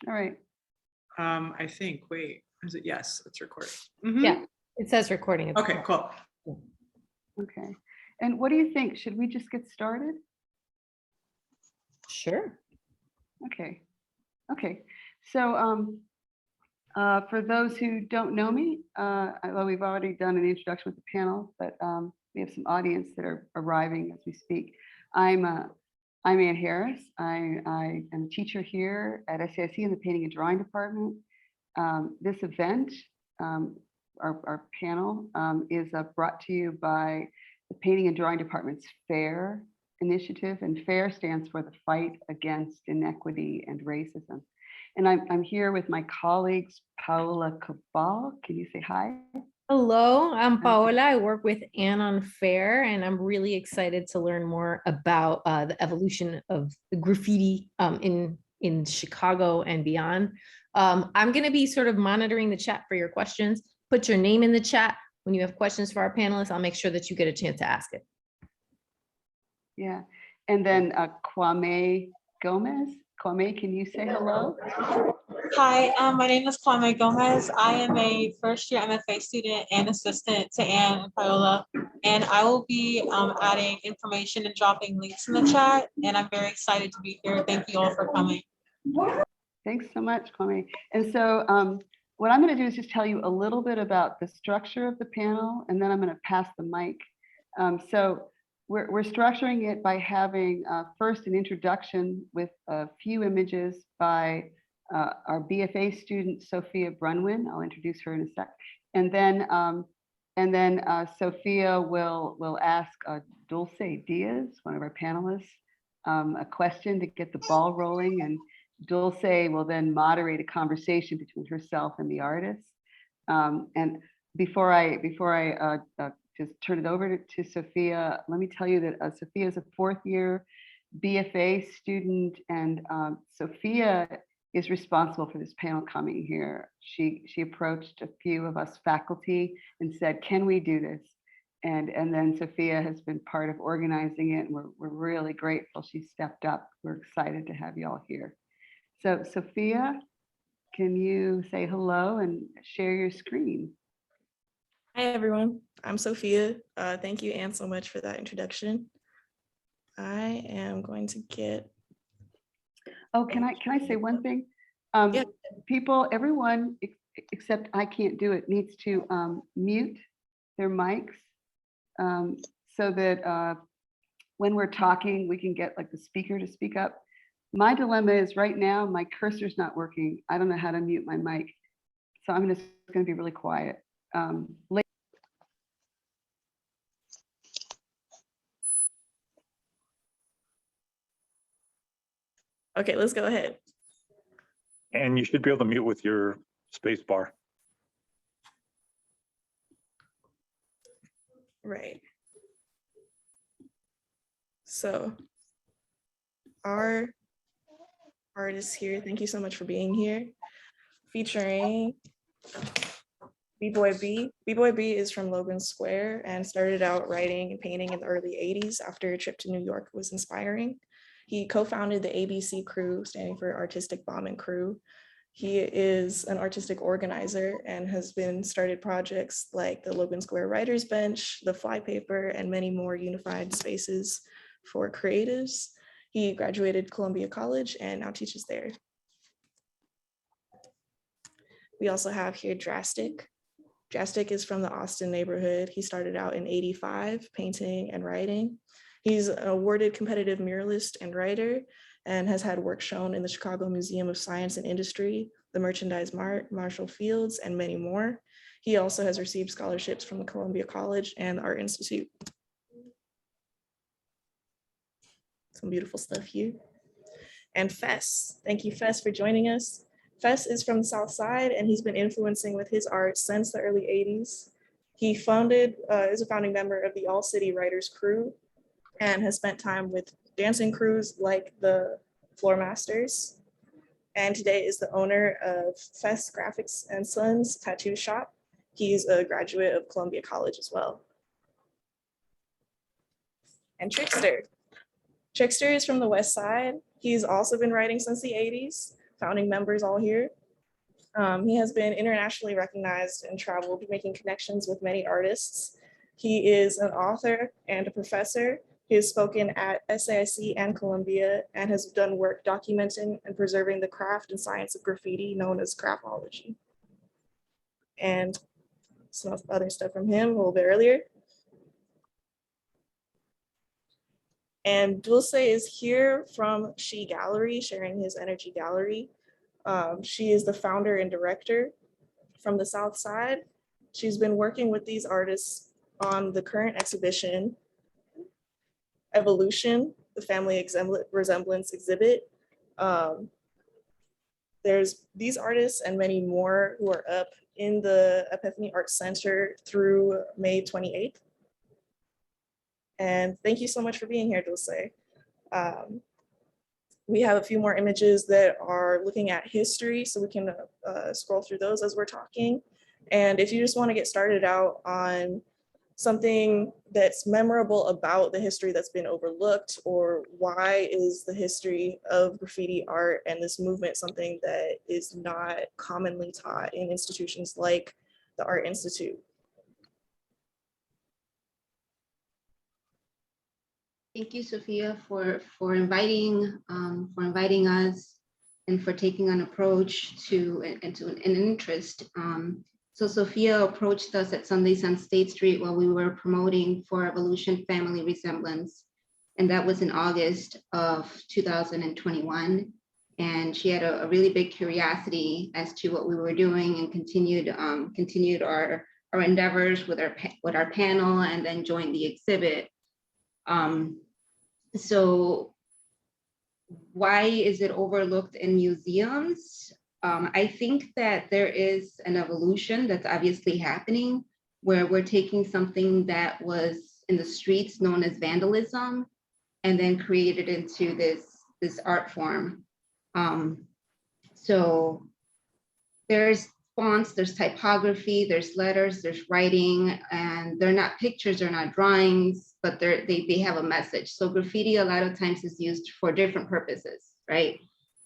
All right. I think, wait, is it? Yes, it's recording. Yeah, it says recording. at the Okay, top. cool. Okay. And what do you think? Should we just get started? Sure. Okay. Okay. So for those who don't know me, although we've already done an introduction with the panel, but we have some audience that are arriving as we speak. I'm Ann Harris. I am a teacher here at SAIC in the Painting and Drawing Department. This event, our panel, is brought to you by the Painting and Drawing Department's FAIR initiative, and FAIR stands for the Fight Against Inequity and Racism. And I'm here with my colleagues, Paola Cabal. Can you say hi? Hello, I'm Paola. I work with Ann on FAIR, and I'm really excited to learn more about the evolution of the graffiti in Chicago and beyond. I'm going to be sort of monitoring the chat for your questions. Put your name in the chat. When you have questions for our panelists, I'll make sure that you get a chance to ask it. Yeah. And then Kwame Gomez. Kwame, can you say hello? Hi, my name is Kwame Gomez. I am a first-year MFA student and assistant to Ann and Paola, and I will be adding information and dropping links in the chat, and I'm very excited to be here. Thank you all for coming. Thanks so much, Kwame. And so what I'm going to do is just tell you a little bit about the structure of the panel, and then I'm going to pass the mic. So we're structuring it by having first an introduction with a few images by our BFA student, Sophia Brunwyn. I'll introduce her in a sec. And then Sophia will ask Dulce Diaz, one of our panelists, a question to get the ball rolling. And Dulce will then moderate a conversation between herself and the artist. And before I just turn it over to Sophia, let me tell you that Sophia is a fourth year BFA student, and Sophia is responsible for this panel coming here. She approached a few of us faculty and said, can we do this? And then Sophia has been part of organizing it, and we're really grateful she stepped up. We're excited to have you all here. So Sophia, can you say hello and share your screen? Hi, everyone. I'm Sophia. Thank you, Ann, so much for that introduction. I am going to get... Oh, can I say one thing? Yeah. People, everyone, except I can't do it, needs to mute their mics so that when we're talking, we can get like the speaker to speak up. My dilemma is right now, my cursor's not working. I don't know how to mute my mic. So I'm just going to be really quiet. Okay, let's go ahead. And you should be able to mute with your space bar. Right. So our artist here, thank you so much for being here, featuring B-Boy B. B-Boy B is from Logan Square and started out writing and painting in the early 80s after a trip to New York was inspiring. He co-founded the ABC Crew, standing for Artistic Bomb and Crew. He is an artistic organizer and has started projects like the Logan Square Writers Bench, the Flypaper, and many more unified spaces for creatives. He graduated Columbia College and now teaches there. We also have here DRASTIC. DRASTIC is from the Austin neighborhood. He started out in '85, painting and writing. He's an awarded competitive muralist and writer and has had work shown in the Chicago Museum of Science and Industry, the Merchandise Mart, Marshall Fields, and many more. He also has received scholarships from the Columbia College and the Art Institute. Some beautiful stuff here. And FESS, thank you FESS for joining us. FESS is from the South Side and he's been influencing with his art since the early 80s. He is a founding member of the All City Writers Crew and has spent time with dancing crews like the Floor Masters. And today is the owner of FESS Graphics and Sons Tattoo Shop. He's a graduate of Columbia College as well. And Trickster. Trickster is from the West Side. He's also been writing since the 80s. founding members all here. He has been internationally recognized and traveled, making connections with many artists. He is an author and a professor. He has spoken at SAIC and Columbia and has done work documenting and preserving the craft and science of graffiti known as graphology. And some other stuff from him a little bit earlier. And Dulce is here from She Gallery, sharing his energy gallery. She is the founder and director from the South Side. She's been working with these artists on the current exhibition, Evolution, the Family Resemblance exhibit. There's these artists and many more who are up in the Epiphany Arts Center through May 28th. And thank you so much for being here, Dulce. We have a few more images that are looking at history, so we can scroll through those as we're talking. And if you just want to get started out on something that's memorable about the history that's been overlooked, or why is the history of graffiti art and this movement something that is not commonly taught in institutions like the Art Institute? Thank you, Sophia, for inviting us and for taking an approach to an interest. So Sophia approached us at Sundays on State Street while we were promoting For Evolution Family Resemblance, and that was in August of 2021. And she had a really big curiosity as to what we were doing, and continued our endeavors with our panel, and then joined the exhibit. So why is it overlooked in museums? I think that there is an evolution that's obviously happening, where we're taking something that was in the streets known as vandalism and then created into this art form. So there's fonts, there's typography, there's letters, there's writing, and they're not pictures, they're not drawings, but they have a message. So graffiti a lot of times is used for different purposes, right?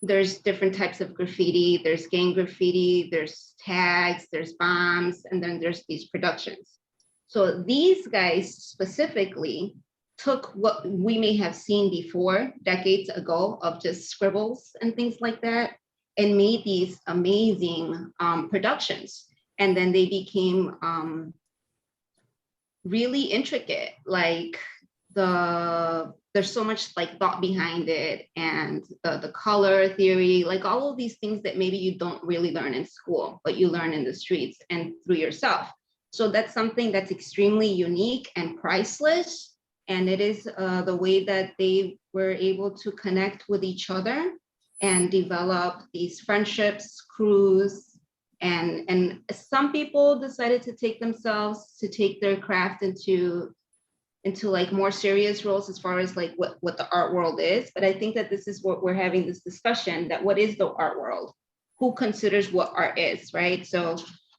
There's different types of graffiti. There's gang graffiti, there's tags, there's bombs, and then there's these productions. So these guys specifically took what we may have seen before decades ago of just scribbles and things like that, and made these amazing productions. And then they became really intricate, like there's so much like thought behind it, and the color theory, like all of these things that maybe you don't really learn in school, but you learn in the streets and through yourself. So that's something that's extremely unique and priceless. And it is the way that they were able to connect with each other and develop these friendships, crews, and some people decided to take their craft into like more serious roles as far as like what the art world is. But I think that this is what we're having this discussion, that what is the art world? Who considers what art is, right? So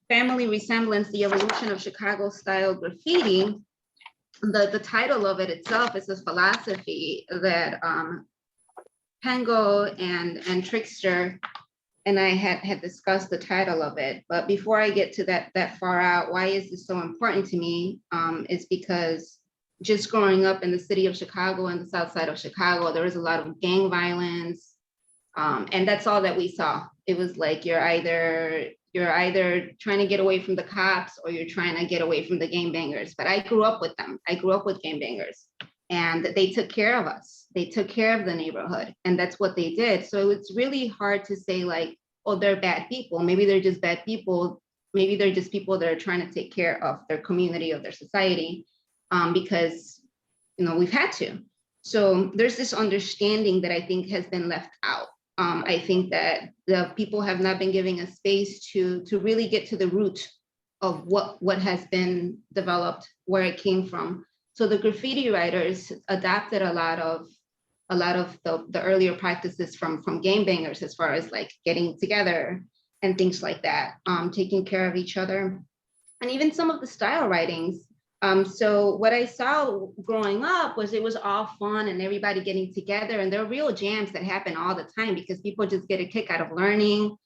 Family Resemblance, the Evolution of Chicago Style Graffiti, the title of it itself is a philosophy that Pengo and Trickster and I had discussed the title of it. But before I get to that far out, why is this so important to me? Is because just growing up in the city of Chicago and the South Side of Chicago, there was a lot of gang violence. And that's all that we saw. It was like you're either trying to get away from the cops, or you're trying to get away from the gangbangers. But I grew up with them. I grew up with gangbangers, and they took care of us. They took care of the neighborhood, and that's what they did. So it's really hard to say like, oh, they're bad people. Maybe they're just bad people. Maybe they're just people that are trying to take care of their community, of their society, because we've had to. So there's this understanding that I think has been left out. I think that the people have not been giving a space to really get to the root of what has been developed, where it came from. So the graffiti writers adapted a lot of the earlier practices from gangbangers, as far as like getting together and things like that, taking care of each other. And even some of the style writings So what I saw growing up was it was all fun and everybody getting together, and there are real jams that happen all the time because people just get a kick out of learning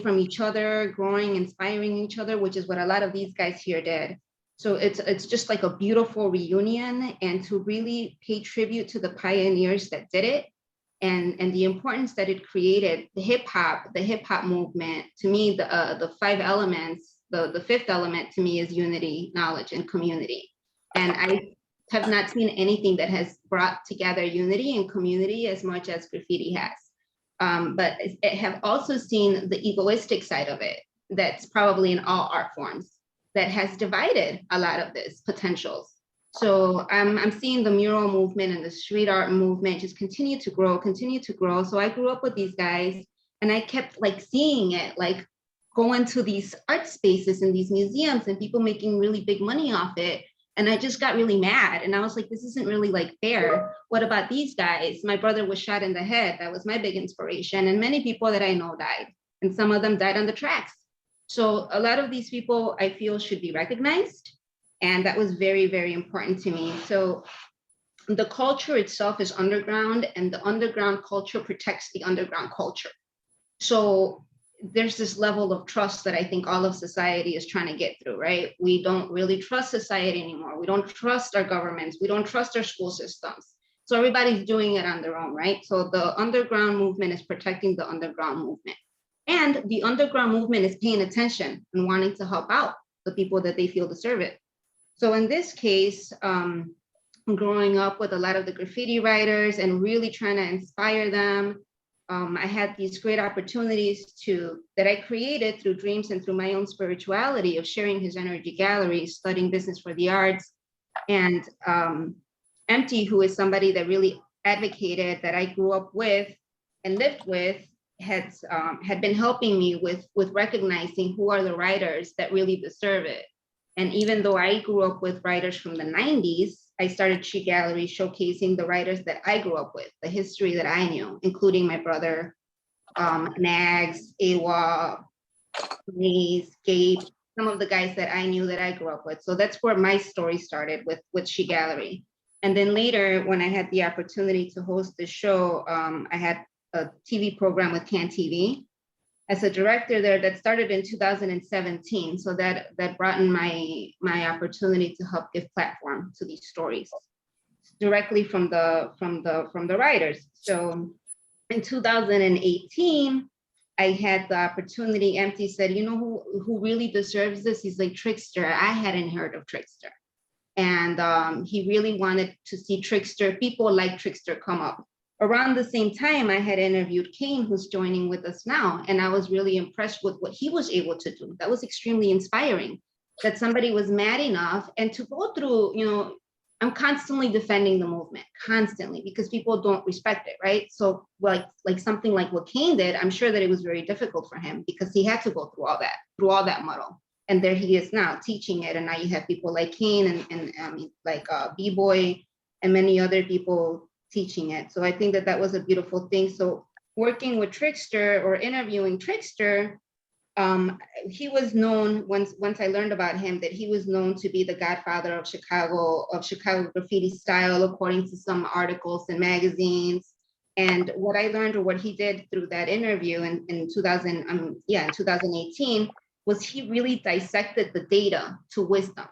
from each other, growing, inspiring each other, which is what a lot of these guys here did. So it's just like a beautiful reunion, and to really pay tribute to the pioneers that did it, and the importance that it created. The hip hop movement. To me, the 5 elements. The 5th element to me is unity, knowledge, and community. And I have not seen anything that has brought together unity and community as much as graffiti has. But I have also seen the egoistic side of it. That's probably in all art forms, that has divided a lot of this potentials. So I'm seeing the mural movement and the street art movement just continue to grow. So I grew up with these guys, and I kept like seeing it, like going to these art spaces and these museums and people making really big money off it. And I just got really mad. And I was like, this isn't really like fair. What about these guys? My brother was shot in the head. That was my big inspiration. And many people that I know died. And some of them died on the tracks. So a lot of these people I feel should be recognized. And that was very, very important to me. So the culture itself is underground, and the underground culture protects the underground culture. So there's this level of trust that I think all of society is trying to get through, right? We don't really trust society anymore. We don't trust our governments. We don't trust our school systems. So everybody's doing it on their own, right? So the underground movement is protecting the underground movement. And the underground movement is paying attention and wanting to help out the people that they feel deserve it. So in this case, growing up with a lot of the graffiti writers and really trying to inspire them, I had these great opportunities that I created through dreams and through my own spirituality of sharing his energy gallery, studying business for the arts. And Empty, who is somebody that really advocated, that I grew up with and lived with, had been helping me with recognizing who are the writers that really deserve it. And even though I grew up with writers from the 90s, I started She Gallery showcasing the writers that I grew up with, the history that I knew, including my brother, Nags, Awa, Maze, Gabe, some of the guys that I knew that I grew up with. So that's where my story started with She Gallery. And then later, when I had the opportunity to host the show, I had a TV program with KANE TV as a director there that started in 2017. So that brought in my opportunity to help give platform to these stories directly from the writers. So in 2018, I had the opportunity. Empty said, you know who really deserves this? He's like Trickster. I hadn't heard of Trickster. And he really wanted to see Trickster, people like Trickster come up. Around the same time, I had interviewed KANE, who's joining with us now, and I was really impressed with what he was able to do. That was extremely inspiring, that somebody was mad enough and to go through, I'm constantly defending the movement, constantly, because people don't respect it, right? So like something like what KANE did, I'm sure that it was very difficult for him because he had to go through all that muddle. And there he is now teaching it. And now you have people like KANE and like B-Boy and many other people teaching it. So I think that was a beautiful thing. So working with Trickster or interviewing Trickster, he was known, once I learned about him, that he was known to be the godfather of Chicago graffiti style, according to some articles and magazines. And what I learned, or what he did through that interview in 2018, was he really dissected the data to wisdom.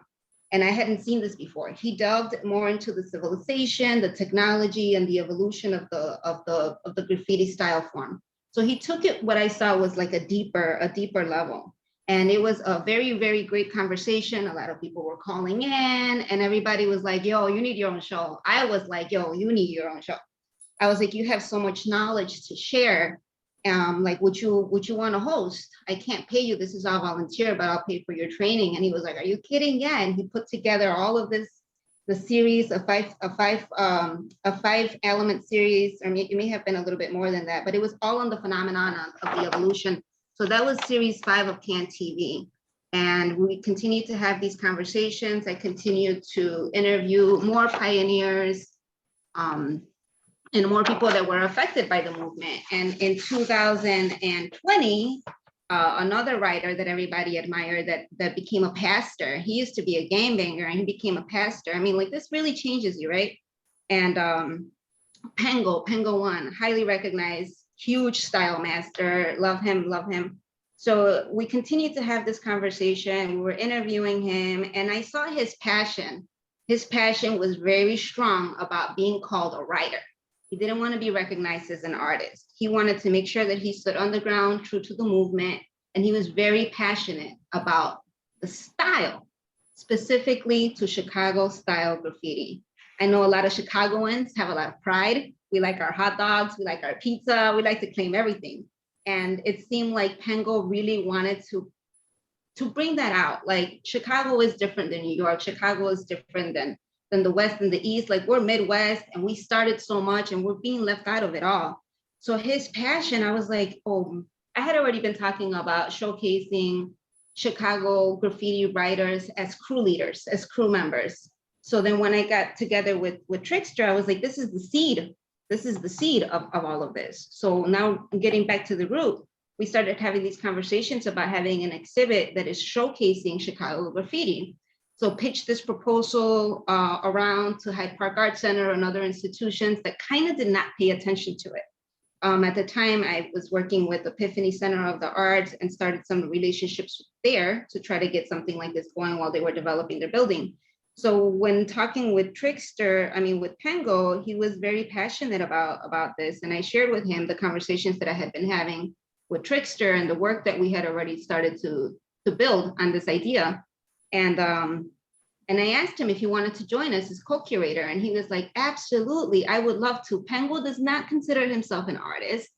And I hadn't seen this before. He delved more into the civilization, the technology, and the evolution of the graffiti style form. So he took it, what I saw was like a deeper level. And it was a very, very great conversation. A lot of people were calling in and everybody was like, yo, you need your own show. I was like, yo, you need your own show. I was like, you have so much knowledge to share. Like, would you want to host? I can't pay you. This is all volunteer, but I'll pay for your training. And he was like, are you kidding? Yeah. And he put together all of this, the series, a five element series, or it may have been a little bit more than that, but it was all on the phenomenon of the evolution. So that was series 5 of KANE TV. And we continue to have these conversations. I continue to interview more pioneers, and more people that were affected by the movement. And in 2020, another writer that everybody admired that became a pastor. He used to be a gangbanger and he became a pastor. I mean, like this really changes you, right? And Pengo One, highly recognized, huge style master. Love him, love him. So we continued to have this conversation. We were interviewing him and I saw his passion. His passion was very strong about being called a writer. He didn't want to be recognized as an artist. He wanted to make sure that he stood on the ground, true to the movement. And he was very passionate about the style, specifically to Chicago style graffiti. I know a lot of Chicagoans have a lot of pride. We like our hot dogs, we like our pizza, we like to claim everything. And it seemed like Pengo really wanted to bring that out. Like Chicago is different than New York. Chicago is different than the West and the East. Like we're Midwest and we started so much and we're being left out of it all. So his passion, I was like, oh, I had already been talking about showcasing Chicago graffiti writers as crew leaders, as crew members. So then when I got together with Trickster, I was like, this is the seed. This is the seed of all of this. So now getting back to the root, we started having these conversations about having an exhibit that is showcasing Chicago graffiti. So pitched this proposal around to Hyde Park Art Center and other institutions that kind of did not pay attention to it. At the time, I was working with Epiphany Center of the Arts and started some relationships there to try to get something like this going while they were developing their building. So when talking with Trickster, with Pengo, he was very passionate about this. And I shared with him the conversations that I had been having with Trickster and the work that we had already started to build on this idea. And I asked him if he wanted to join us as co-curator. And he was like, absolutely, I would love to. Pengo does not consider himself an artist.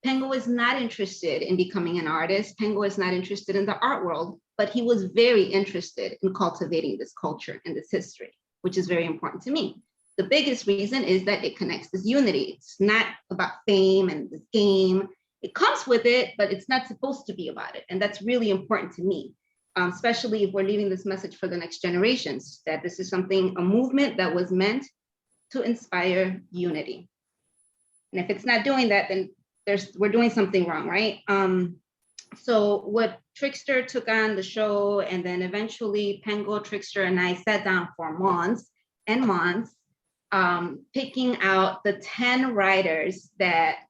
Pengo is not interested in becoming an artist. Pengo is not interested in the art world, but he was very interested in cultivating this culture and this history, which is very important to me. The biggest reason is that it connects this unity. It's not about fame and this game. It comes with it, but it's not supposed to be about it. And that's really important to me. Especially if we're leaving this message for the next generations, that this is something, a movement that was meant to inspire unity. And if it's not doing that, then we're doing something wrong, right? So what Trickster took on the show, and then eventually Pengo, Trickster, and I sat down for months and months, picking out the 10 writers that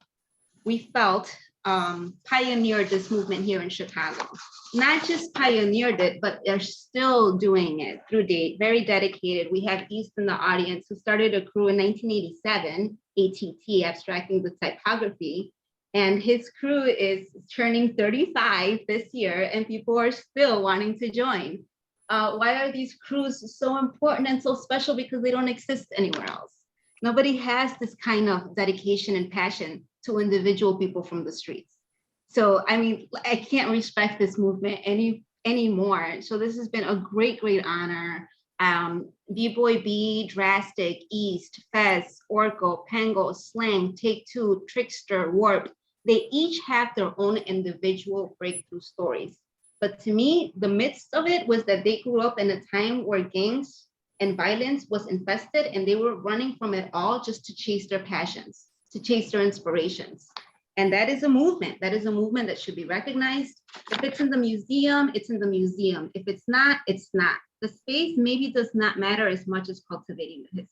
we felt pioneered this movement here in Chicago. Not just pioneered it, but they're still doing it through date, very dedicated. We have East in the audience, who started a crew in 1987, ATT, Abstracting the Typography. And his crew is turning 35 this year, and people are still wanting to join. Why are these crews so important and so special? Because they don't exist anywhere else. Nobody has this kind of dedication and passion to individual people from the streets. So, I can't respect this movement anymore. So this has been a great, great honor. B-Boy B, DRASTIC, East, FESS, Orco, Pengo, Slang, Take Two, Trickster, Warp. They each have their own individual breakthrough stories. But to me, the midst of it was that they grew up in a time where gangs and violence was infested, and they were running from it all just to chase their passions, to chase their inspirations. And that is a movement. That is a movement that should be recognized. If it's in the museum, it's in the museum. If it's not, it's not. The space maybe does not matter as much as cultivating the history.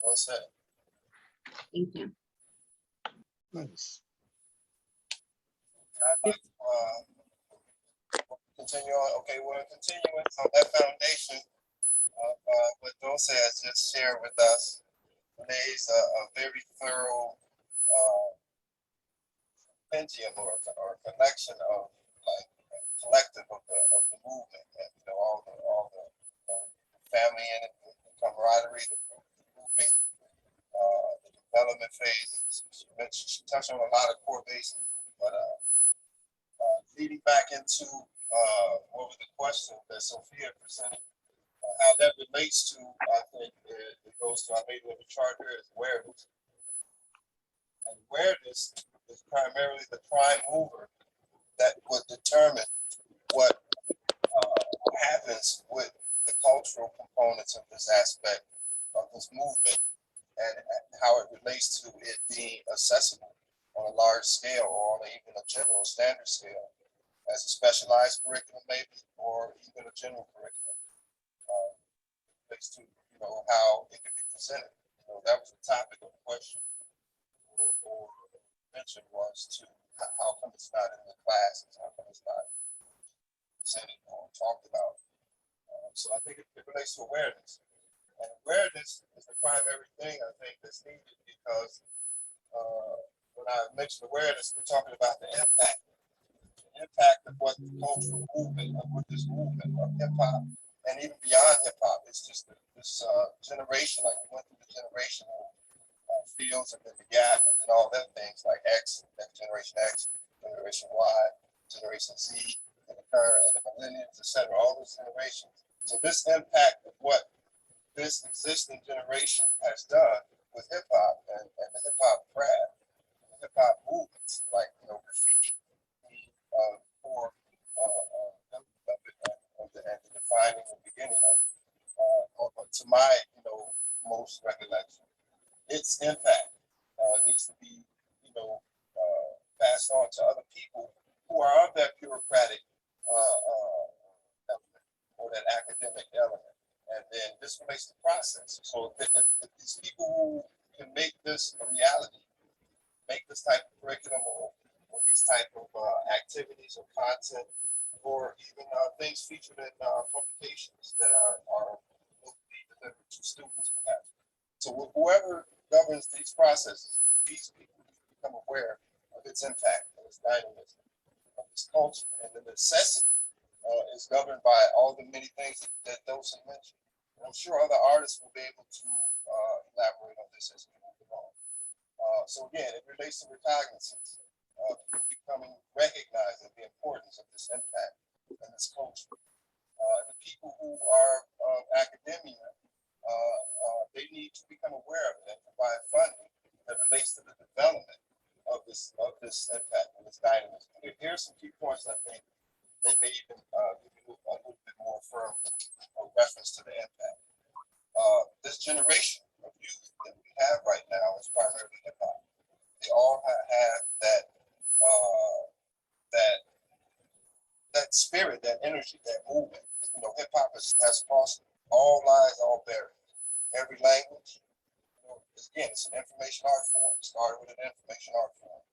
Well said. Thank you. Nice. I'd like to continue on. Okay, we're continuing on that foundation of what Dulce has just shared with us. Lays a very thorough compendium or collection of like collective of the movement, and all the family in it, the camaraderie, the grouping, the development phase. She touched on a lot of core bases, but leading back into what was the question that Sophia presented. How that relates to, I think, it goes to, I made a little chart here, is awareness. And awareness is primarily the prime mover that would determine what happens with the cultural components of this aspect of this movement, and how it relates to it being accessible on a large scale or on even a general standard scale as a specialized curriculum maybe, or even a general curriculum. Relates to, how it can be presented. That was the topic of the question or mention was to how come it's not in the classes, how come it's not presented or talked about. So I think it relates to awareness. And awareness is the primary thing I think that's needed because when I mention awareness, we're talking about the impact of what the cultural movement, of what this movement of hip hop, and even beyond hip hop, it's just this generation, like we went through the generational fields and then the gap and then all them things like X, Generation X, Generation Y, Generation Z, and the current and the millennials, etc. All those generations. So this impact of what this existing generation has done with hip hop and the hip hop craft, hip hop movements like graffiti, for and the defining the beginning of it. To my most recollection, its impact needs to be passed on to other people who are of that bureaucratic element or that academic element. And then this relates to process. So if these people who can make this a reality, make this type of curriculum or these type of activities or content, or even things featured in publications that are be delivered to students perhaps. So whoever governs these processes, these people become aware of its impact, of its dynamism, of its culture, and the necessity is governed by all the many things that Dulce mentioned. And I'm sure other artists will be able to elaborate on this as we move along. So again, it relates to recognizance, becoming recognizing the importance of this impact and this culture. The people who are academia, they need to become aware of it and provide funding that relates to the development of this impact and this dynamism. Here's some key points I think that may even give you a little bit more firm reference to the impact. This generation of youth that we have right now is primarily hip hop. They all have that spirit, that energy, that movement. Hip hop has crossed all lines, all barriers. Every language. Again, it's an information art form. It started with an information art form,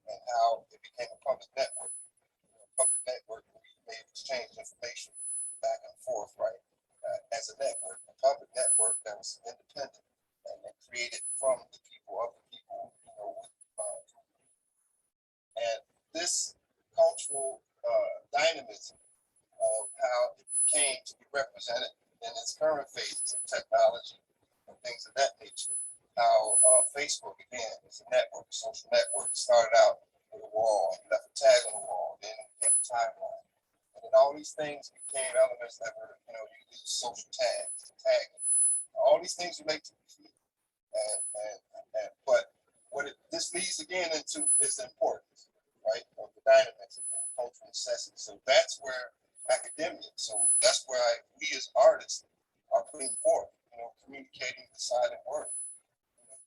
and how it became a public network. Public network where we may exchange information back and forth, right? As a network, a public network that was independent and created from the people, of the people, and this cultural dynamism of how it became to be represented in its current phases of technology and things of that nature. How Facebook, again, is a network, social network. It started out with a wall, and you left a tag on the wall, then it became a timeline. And then all these things became elements that were, you use social tags, tagging. All these things relate to graffiti. But what this leads again into is the importance, right, of the dynamics of the cultural necessity. So that's where academia, so that's where we as artists are putting forth, communicating the silent word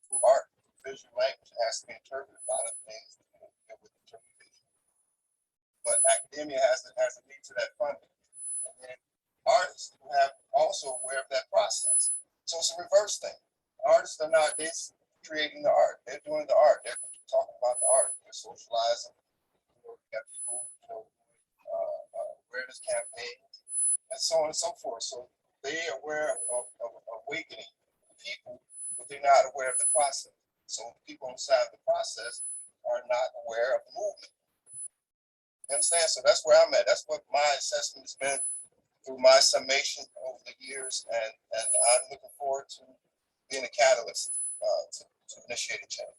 through art, visual language. It has to be interpreted. A lot of things with interpretation. But academia has to lead to that funding. And then artists who have also aware of that process. So it's a reverse thing. Artists are not creating the art. They're doing the art. They're talking about the art. They're socializing. We got people, awareness campaigns, and so on and so forth. So they are aware of awakening people, but they're not aware of the process. So the people inside the process are not aware of the movement. You understand? So that's where I'm at. That's what my assessment has been through my summation over the years, and I'm looking forward to being a catalyst to initiate a change.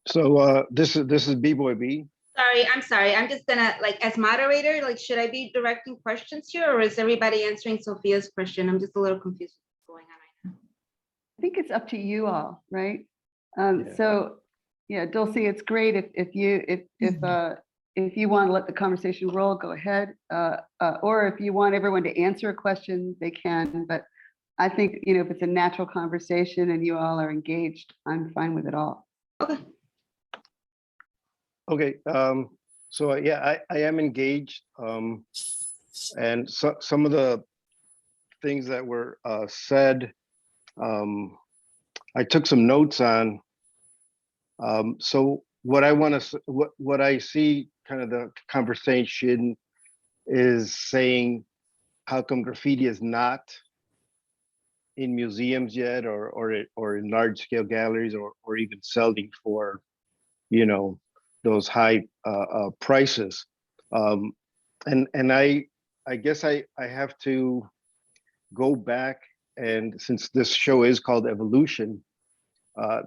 So this is B-Boy B. I'm sorry. I'm just gonna, as moderator, should I be directing questions here, or is everybody answering Sophia's question? I'm just a little confused with what's going on right now. I think it's up to you all, right? Yeah. So, yeah, Dulce, it's great if you want to let the conversation roll, go ahead. Or if you want everyone to answer a question, they can. But I think, you know, if it's a natural conversation and you all are engaged, I'm fine with it all. Okay. Okay, so yeah, I am engaged. And so, some of the things that were said, I took some notes on. So what I want to, what I see kind of the conversation is saying, how come graffiti is not in museums yet, or in large scale galleries, or even selling for, you know, those high prices. And I guess I have to go back, and since this show is called Evolution,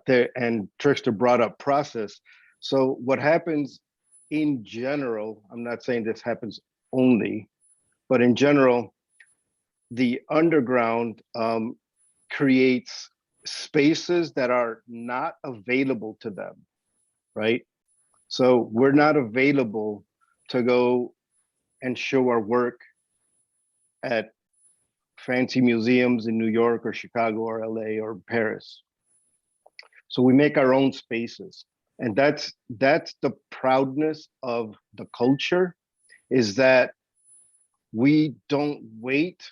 there, and Trickster brought up process. So what happens in general, I'm not saying this happens only, but in general, the underground creates spaces that are not available to them, right? So we're not available to go and show our work at fancy museums in New York or Chicago or LA or Paris. So we make our own spaces. And that's the proudness of the culture, is that we don't wait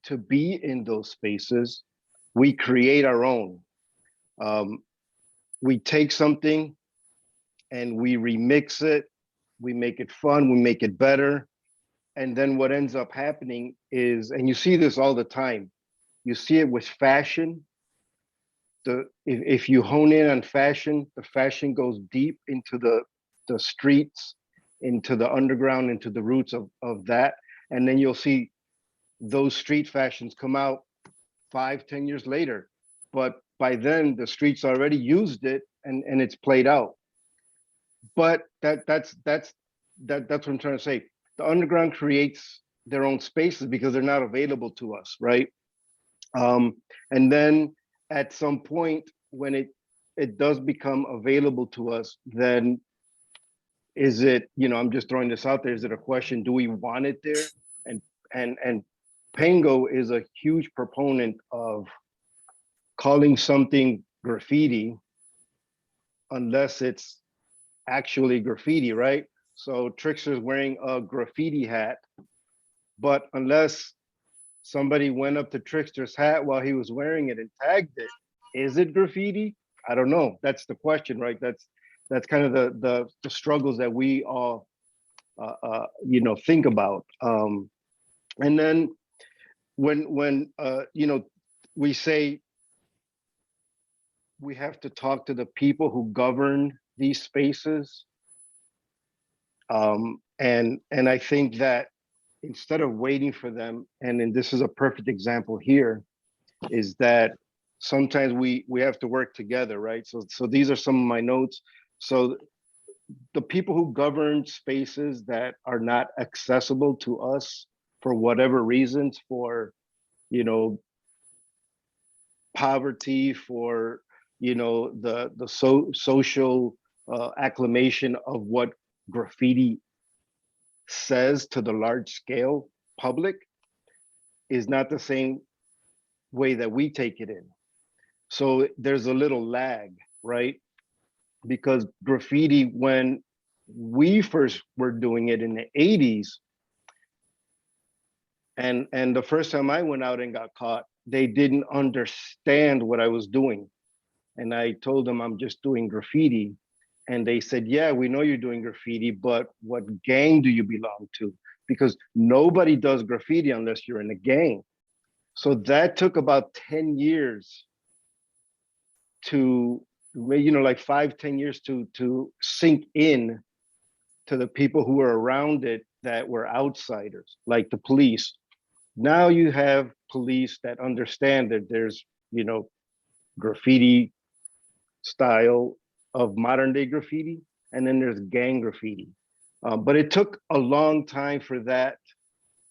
to be in those spaces. We create our own. We take something and we remix it, we make it fun, we make it better. And then what ends up happening is, and you see this all the time, you see it with fashion. If you hone in on fashion, the fashion goes deep into the streets, into the underground, into the roots of that. And then you'll see those street fashions come out 5-10 years later. But by then the streets already used it, and it's played out. But that's what I'm trying to say. The underground creates their own spaces because they're not available to us, right? And then at some point when it does become available to us, then is it, you know, I'm just throwing this out there, is it a question, do we want it there? And Pango is a huge proponent of calling something graffiti unless it's actually graffiti, right? So Trickster's wearing a graffiti hat, but unless somebody went up to Trickster's hat while he was wearing it and tagged it, is it graffiti? I don't know. That's the question, right? That's kind of the struggles that we all you know, think about. And then when you know, we say we have to talk to the people who govern these spaces, and I think that instead of waiting for them, and this is a perfect example here, is that sometimes we have to work together, right? So these are some of my notes. So the people who govern spaces that are not accessible to us for whatever reasons, for, you know, poverty, for, you know, the social acclamation of what graffiti says to the large scale public, is not the same way that we take it in. So there's a little lag, right? Because graffiti, when we first were doing it in the 80s, and the first time I went out and got caught, they didn't understand what I was doing. And I told them I'm just doing graffiti. And they said, yeah, we know you're doing graffiti, but what gang do you belong to? Because nobody does graffiti unless you're in a gang. So that took about 10 years to, you know, like 5-10 years to sink in to the people who were around it that were outsiders, like the police. Now you have police that understand that there's, you know, graffiti style of modern day graffiti, and then there's gang graffiti. But it took a long time for that,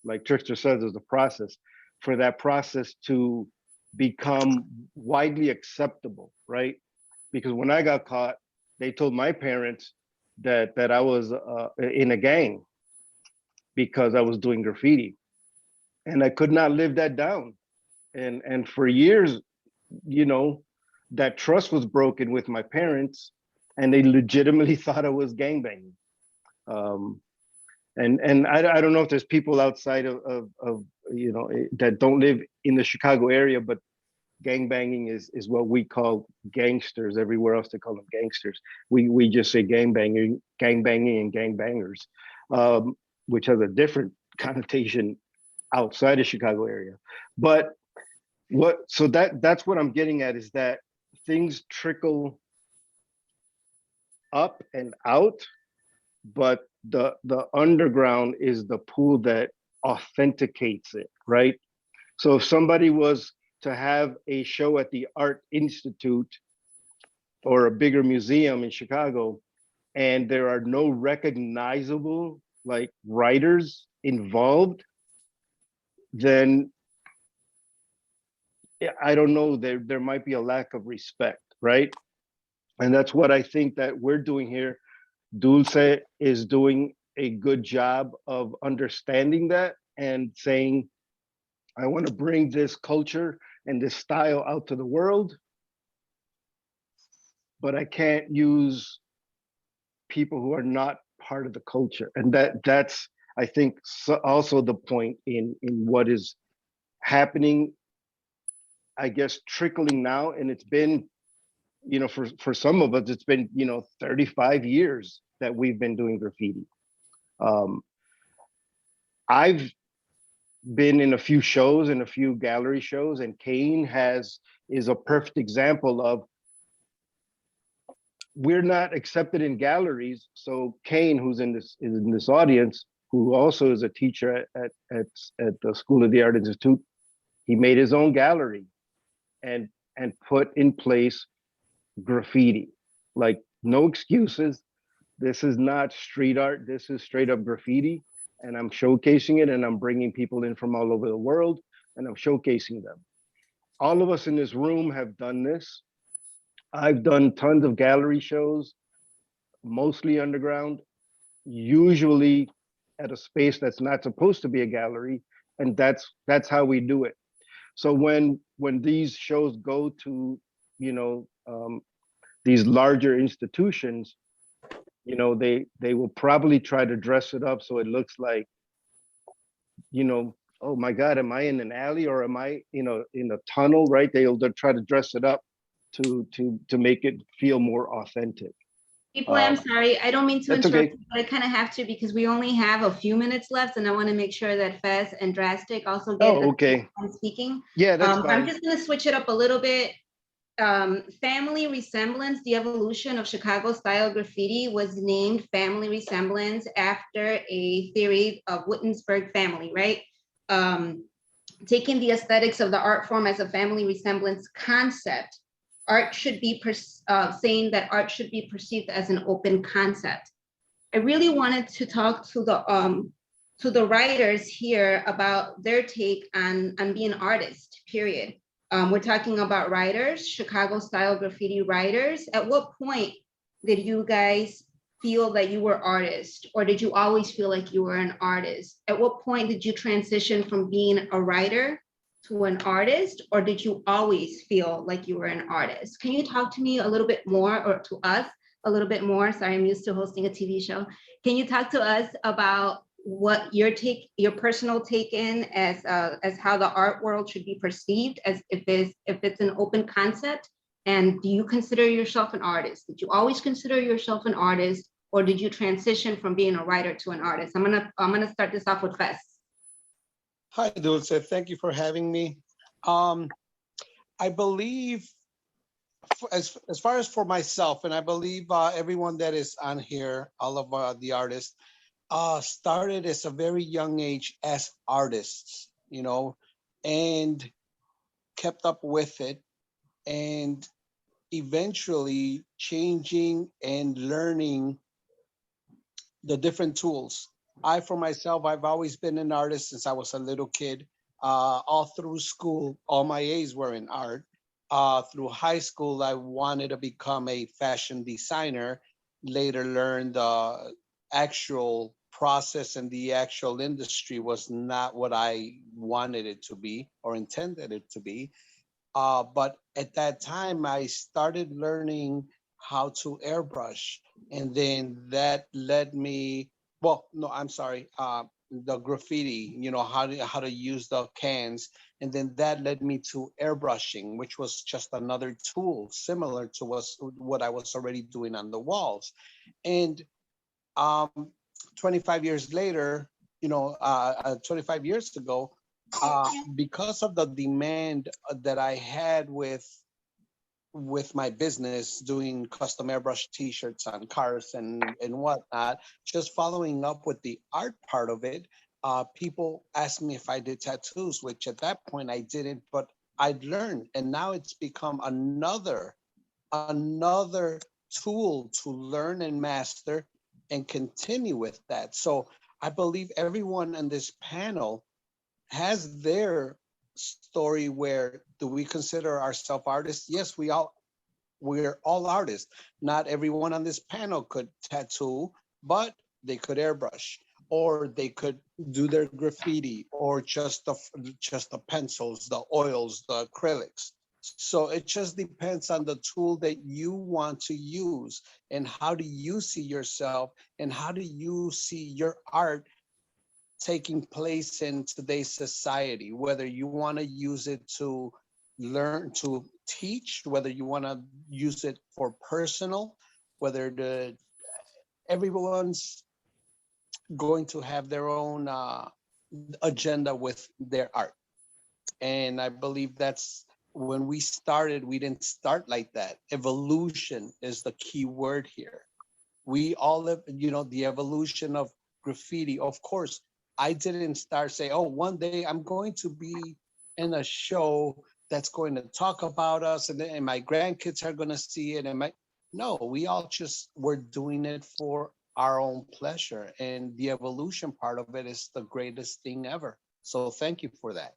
like Trickster says, there's a process, for that process to become widely acceptable, right? Because when I got caught, they told my parents that I was in a gang because I was doing graffiti. And I could not live that down. And for years, you know, that trust was broken with my parents, and they legitimately thought I was gangbanging. And I don't know if there's people outside of you know, that don't live in the Chicago area, but gangbanging is what we call gangsters. Everywhere else they call them gangsters. We just say gangbanging and gangbangers, which has a different connotation outside the Chicago area. But so that's what I'm getting at, is that things trickle up and out, but the underground is the pool that authenticates it, right? So if somebody was to have a show at the Art Institute or a bigger museum in Chicago, and there are no recognizable like writers involved, then I don't know, there might be a lack of respect, right? And that's what I think that we're doing here. Dulce is doing a good job of understanding that and saying, I want to bring this culture and this style out to the world, but I can't use people who are not part of the culture. And that's, I think, also the point in what is happening, I guess, trickling now. And it's been, you know, for some of us, it's been, you know, 35 years that we've been doing graffiti. I've been in a few shows and a few gallery shows, and KANE is a perfect example of, we're not accepted in galleries. So KANE, who's in this audience, who also is a teacher at the School of the Art Institute, he made his own gallery and put in place graffiti. Like, no excuses. This is not street art. This is straight up graffiti. And I'm showcasing it, and I'm bringing people in from all over the world, and I'm showcasing them. All of us in this room have done this. I've done tons of gallery shows, mostly underground, usually at a space that's not supposed to be a gallery. And that's how we do it. So when these shows go to, you know, these larger institutions, you know, they will probably try to dress it up so it looks like, you know, oh my God, am I in an alley or am I, you know, in a tunnel, right? They'll try to dress it up to make it feel more authentic. People, I'm sorry, I don't mean to That's interrupt, okay. but I kind of have to, because we only have a few minutes left, and I want to make sure that FESS and DRASTIC also get Oh, okay. I'm speaking. Yeah, that's I'm fine. just going to switch it up a little bit. Family Resemblance, the evolution of Chicago style graffiti, was named Family Resemblance after a theory of Wittensburg family, right? Taking the aesthetics of the art form as a family resemblance concept, art should be saying that art should be perceived as an open concept. I really wanted to talk to the writers here about their take on being artists, period. We're talking about writers, Chicago style graffiti writers. At what point did you guys feel that you were artists, or did you always feel like you were an artist? At what point did you transition from being a writer to an artist, or did you always feel like you were an artist? Can you talk to me a little bit more, or to us a little bit more? Sorry, I'm used to hosting a TV show. Can you talk to us about what your personal take in as how the art world should be perceived, as if it's an open concept? And do you consider yourself an artist? Did you always consider yourself an artist, or did you transition from being a writer to an artist? I'm gonna start this off with FESS. Hi, Dulce. Thank you for having me. I believe, as far as for myself, and I believe everyone that is on here, all of the artists, started at a very young age as artists, you know, and kept up with it, and eventually changing and learning the different tools. I, for myself, I've always been an artist since I was a little kid. All through school, all my A's were in art. Through high school, I wanted to become a fashion designer. Later learned actual process and the actual industry was not what I wanted it to be or intended it to be. But at that time, I started learning how to airbrush. And then that led me, well, no, I'm sorry, the graffiti, you know, how to use the cans. And then that led me to airbrushing, which was just another tool similar to what I was already doing on the walls. And 25 years later, 25 years ago, because of the demand that I had with my business doing custom airbrush t-shirts on cars and whatnot, just following up with the art part of it, people asked me if I did tattoos, which at that point I didn't, but I'd learned, and now it's become another tool to learn and master and continue with that. So I believe everyone on this panel has their story. Where do we consider ourselves artists? Yes, we're all artists. Not everyone on this panel could tattoo, but they could airbrush, or they could do their graffiti, or just the pencils, the oils, the acrylics. So it just depends on the tool that you want to use, and how do you see yourself, and how do you see your art taking place in today's society, whether you want to use it to learn, to teach, whether you want to use it for personal, whether everyone's going to have their own agenda with their art. And I believe that's when we started, we didn't start like that. Evolution is the key word here. We all live, the evolution of graffiti. Of course, I didn't start say, oh, one day I'm going to be in a show that's going to talk about us, and my grandkids are going to see it. No, we all just were doing it for our own pleasure. And the evolution part of it is the greatest thing ever. So thank you for that.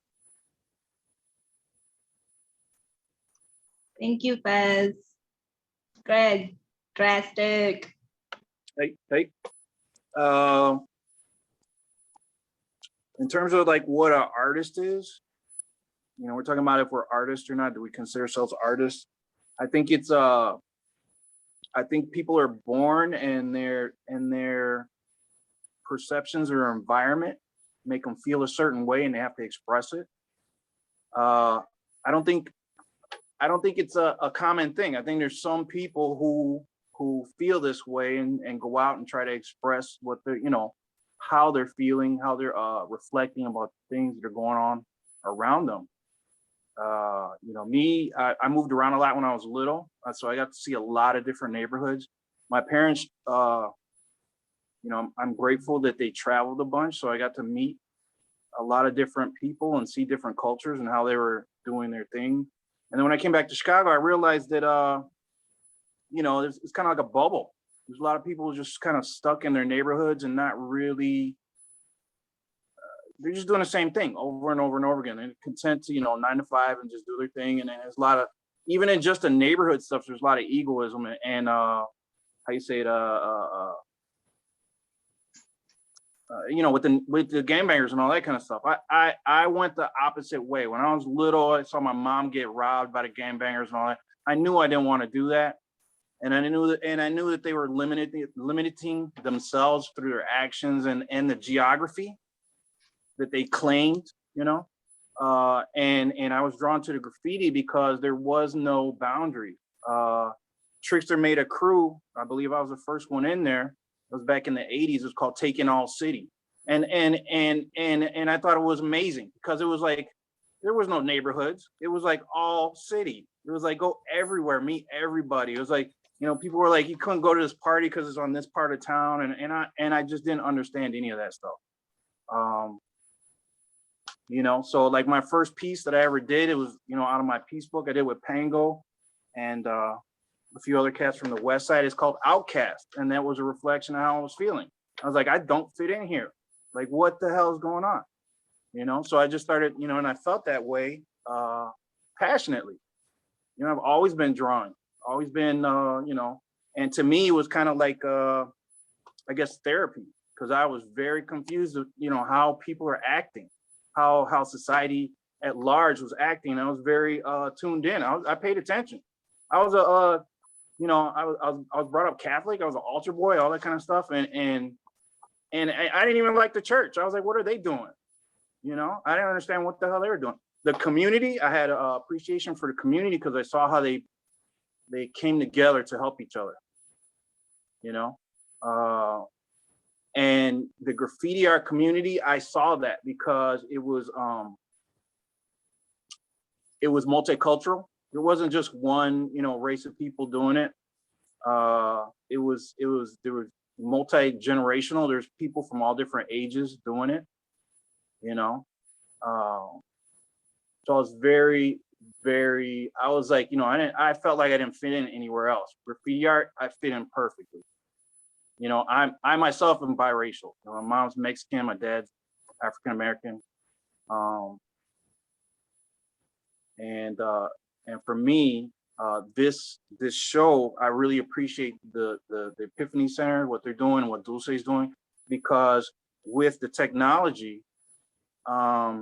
Thank you, Fez. Greg, Drastic. Hey. In terms of like what an artist is, we're talking about if we're artists or not. Do we consider ourselves artists? I think it's I think people are born, and their perceptions or environment make them feel a certain way, and they have to express it. I don't think it's a common thing. I think there's some people who feel this way and go out and try to express what they're, how they're feeling, how they're reflecting about things that are going on around them. Me, I moved around a lot when I was little, so I got to see a lot of different neighborhoods. My parents, I'm grateful that they traveled a bunch, so I got to meet a lot of different people and see different cultures and how they were doing their thing. And then when I came back to Chicago, I realized that, it's kind of like a bubble. There's a lot of people just kind of stuck in their neighborhoods and not really, they're just doing the same thing over and over and over again. They're content to, 9 to 5 and just do their thing. And then there's a lot of, even in just the neighborhood stuff, there's a lot of egoism and how you say it, with the gangbangers and all that kind of stuff. I went the opposite way. When I was little, I saw my mom get robbed by the gangbangers and all that. I knew I didn't want to do that. And I knew that they were limiting themselves through their actions and the geography that they claimed, and I was drawn to the graffiti because there was no boundary. Trickster made a crew. I believe I was the first one in there. It was back in the 80s. It was called Taking All City. And I thought it was amazing because it was like, there was no neighborhoods. It was like all city. It was like, go everywhere, meet everybody. It was like, people were like, you couldn't go to this party because it's on this part of town. And I just didn't understand any of that stuff. So like my first piece that I ever did, it was, out of my piece book I did with Pango and a few other cats from the West Side. It's called Outcast. And that was a reflection of how I was feeling. I was like, I don't fit in here. Like, what the hell is going on? So I just started, and I felt that way passionately. I've always been drawing, always been, and to me, it was kind of like, I guess, therapy. because I was very confused of, you know, how people are acting, how society at large was acting. I was very tuned in. I paid attention. I was you know, I was brought up Catholic. I was an altar boy, all that kind of stuff, and I didn't even like the church. I was like, what are they doing? You know, I didn't understand what the hell they were doing. The community, I had appreciation for the community because I saw how they came together to help each other. You know, and the graffiti art community, I saw that because it was multicultural. There wasn't just one, you know, race of people doing it. There was multi-generational. There's people from all different ages doing it, you know. So I was very, I was like, you know, I felt like I didn't fit in anywhere else. Graffiti art, I fit in perfectly. You know, I myself am biracial. You know, my mom's Mexican, my dad's African American. And for me, this show, I really appreciate the Epiphany Center, what they're doing, what Dulce is doing, because with the technology, I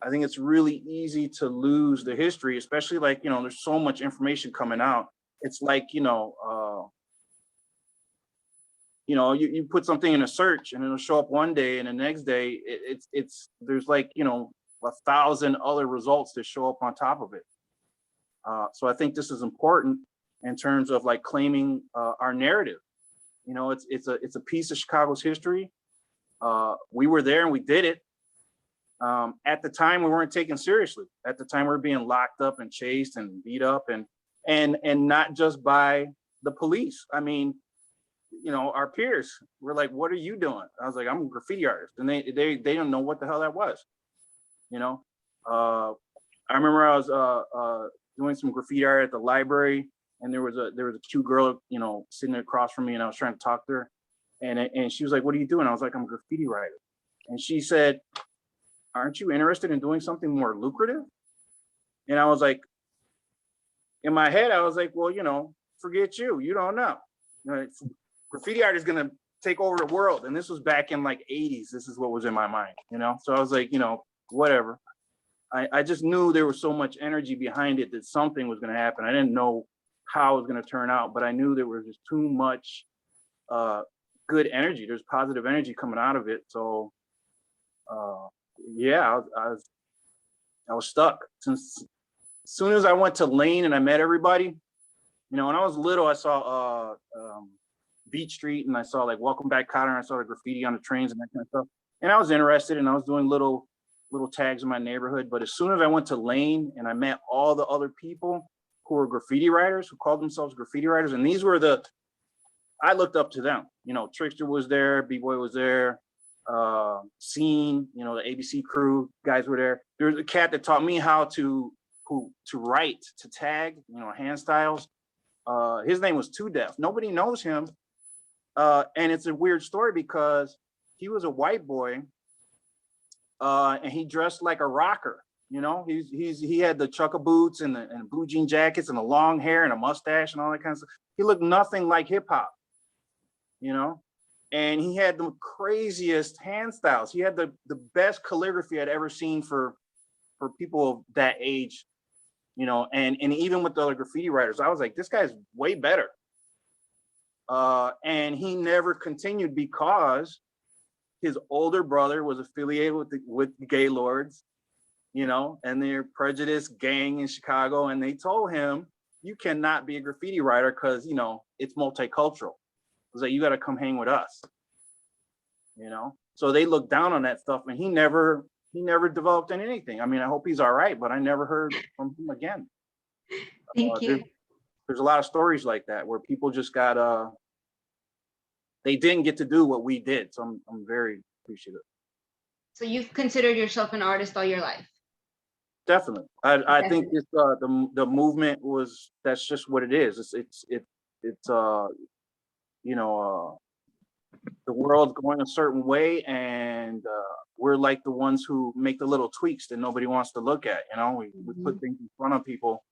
think it's really easy to lose the history, especially like, you know, there's so much information coming out. It's like, you know, you put something in a search and it'll show up one day and the next day there's like, you know, 1,000 other results that show up on top of it. So I think this is important in terms of like claiming our narrative. You know, it's a piece of Chicago's history. We were there and we did it. At the time, we weren't taken seriously. At the time, we were being locked up and chased and beat up, and not just by the police. I mean, you know, our peers were like, "What are you doing?" I was like, "I'm a graffiti artist," and they don't know what the hell that was. You know, I remember I was doing some graffiti art at the library, and there was a cute girl, you know, sitting across from me, and I was trying to talk to her, and she was like, "What are you doing?" I was like, "I'm a graffiti writer," and she said, "Aren't you interested in doing something more lucrative?" And I was like, in my head, I was like, well, you know, forget you. You don't know. You know, graffiti art is going to take over the world. And this was back in like 80s. This is what was in my mind, you know? So I was like, you know, whatever. I just knew there was so much energy behind it that something was going to happen. I didn't know how it was going to turn out, but I knew there was just too much good energy. There's positive energy coming out of it. So, yeah, I was stuck. Since as soon as I went to Lane and I met everybody, you know, when I was little, I saw Beach Street and I saw like Welcome Back Cotter, and I saw the graffiti on the trains and that kind of stuff. And I was interested, and I was doing little tags in my neighborhood. But as soon as I went to Lane and I met all the other people who were graffiti writers, who called themselves graffiti writers, and these were I looked up to them. You know, Trickster was there, B-Boy was there, Scene, you know, the ABC crew guys were there. There was a cat that taught me how to write, to tag, you know, hand styles. His name was Too Deaf. Nobody knows him. And it's a weird story because he was a white boy, and he dressed like a rocker. You know, he had the chukka boots and the blue jean jackets and the long hair and a mustache and all that kind of stuff. He looked nothing like hip hop, you know. And he had the craziest hand styles. He had the best calligraphy I'd ever seen for people of that age, you know, and even with the other graffiti writers, I was like, this guy's way better. And he never continued because his older brother was affiliated with the Gaylords, you know, and their prejudice gang in Chicago. And they told him, you cannot be a graffiti writer because, you know, it's multicultural. It was like, you got to come hang with us, you know? So they looked down on that stuff, and he never developed in anything. I mean, I hope he's all right, but I never heard from him again. Thank you. There's a lot of stories like that where people just got, they didn't get to do what we did. So I'm very appreciative. So you've considered yourself an artist all your life? Definitely. I think it's the movement that's just what it is. It's you know, the world's going a certain way, and we're like the ones who make the little tweaks that nobody wants to look at. You know, we put things in front of people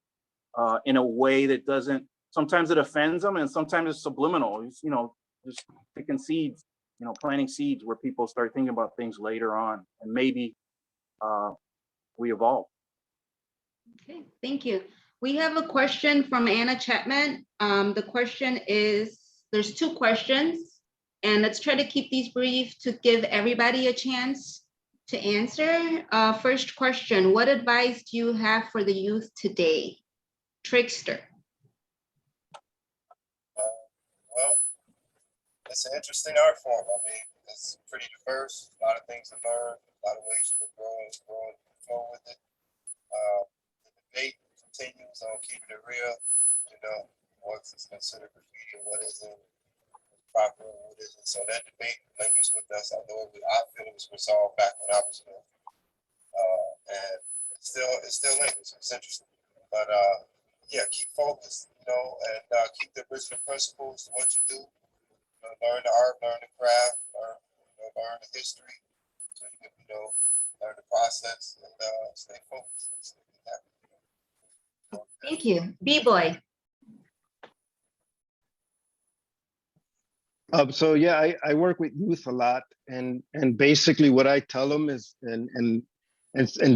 in a way that doesn't, sometimes it offends them, and sometimes it's subliminal. It's, you know, just picking seeds planting seeds where people start thinking about things later on, and maybe we evolve. Okay, thank you. We have a question from Anna Chapman. The question is, there's 2 questions, and let's try to keep these brief to give everybody a chance to answer. First question, what advice do you have for the youth today? Trickster. Well, it's an interesting art form. I mean, it's pretty diverse, a lot of things to learn, a lot of ways you can grow and flow with it. The debate continues on keeping it real, what is considered graffiti and what isn't, proper and what isn't. So that debate lingers with us. I feel it was resolved back when I was young. And it still lingers. It's interesting. But yeah, keep focused, and keep the original principles to what you do. Learn the art, learn the craft, learn the history, so you can, learn the process and stay focused. And stay happy. Thank you. B-Boy. So yeah, I work with youth a lot, and basically what I tell them is, and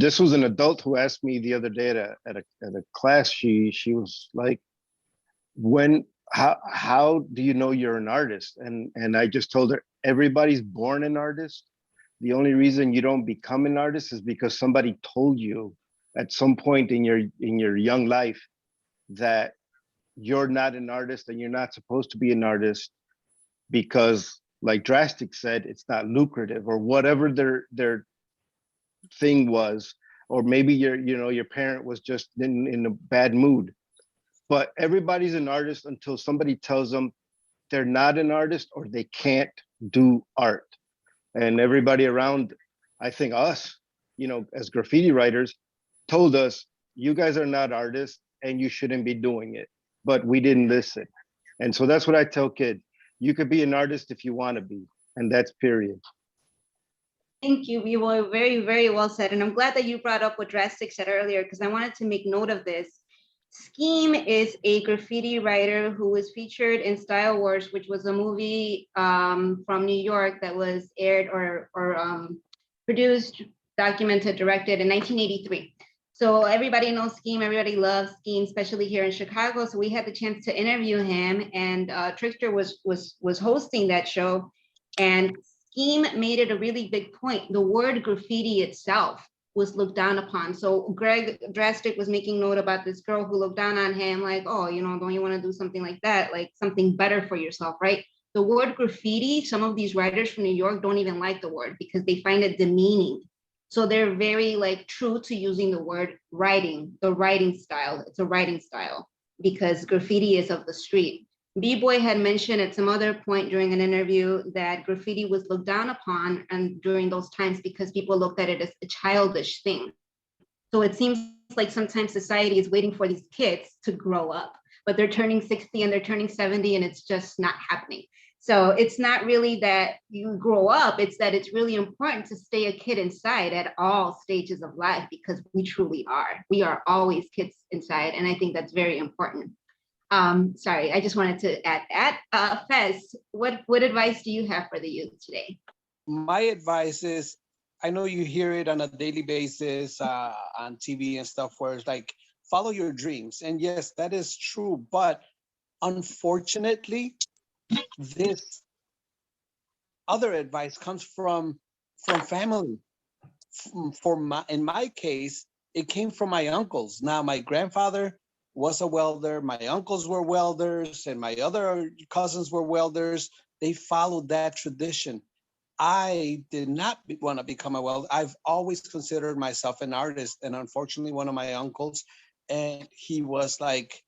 this was an adult who asked me the other day at a class. She was like, how do you know you're an artist? And I just told her, everybody's born an artist. The only reason you don't become an artist is because somebody told you at some point in your young life that you're not an artist and you're not supposed to be an artist, because like DRASTIC said, it's not lucrative, or whatever their thing was, or maybe your parent was just in a bad mood. But everybody's an artist until somebody tells them they're not an artist or they can't do art. And everybody around, I think us, as graffiti writers, told us, you guys are not artists and you shouldn't be doing it. But we didn't listen. And so that's what I tell kids. You could be an artist if you want to be, and that's period. Thank you, B-Boy. Very, very well said. And I'm glad that you brought up what DRASTIC said earlier, because I wanted to make note of this. Scheme is a graffiti writer who was featured in Style Wars, which was a movie from New York that was aired or produced, documented, directed in 1983. So everybody knows Scheme, everybody loves Scheme, especially here in Chicago. So we had the chance to interview him, and Trickster was hosting that show. And Scheme made it a really big point. The word graffiti itself was looked down upon. So Greg DRASTIC was making note about this girl who looked down on him, like, oh, don't you want to do something like that? Like something better for yourself, right? The word graffiti, some of these writers from New York don't even like the word because they find it demeaning. So they're very true to using the word writing, the writing style. It's a writing style because graffiti is of the street. B-Boy had mentioned at some other point during an interview that graffiti was looked down upon and during those times because people looked at it as a childish thing. So it seems like sometimes society is waiting for these kids to grow up, but they're turning 60 and they're turning 70 and it's just not happening. So it's not really that you grow up, it's that it's really important to stay a kid inside at all stages of life, because we truly are. We are always kids inside, and I think that's very important. Sorry, I just wanted to add FESS, what advice do you have for the youth today? My advice is, I know you hear it on a daily basis on TV and stuff, where it's like, follow your dreams. And yes, that is true. But unfortunately, this other advice comes from family. In my case, it came from my uncles. Now, my grandfather was a welder, my uncles were welders, and my other cousins were welders. They followed that tradition. I did not want to become a welder. I've always considered myself an artist, and unfortunately, one of my uncles, and he was like,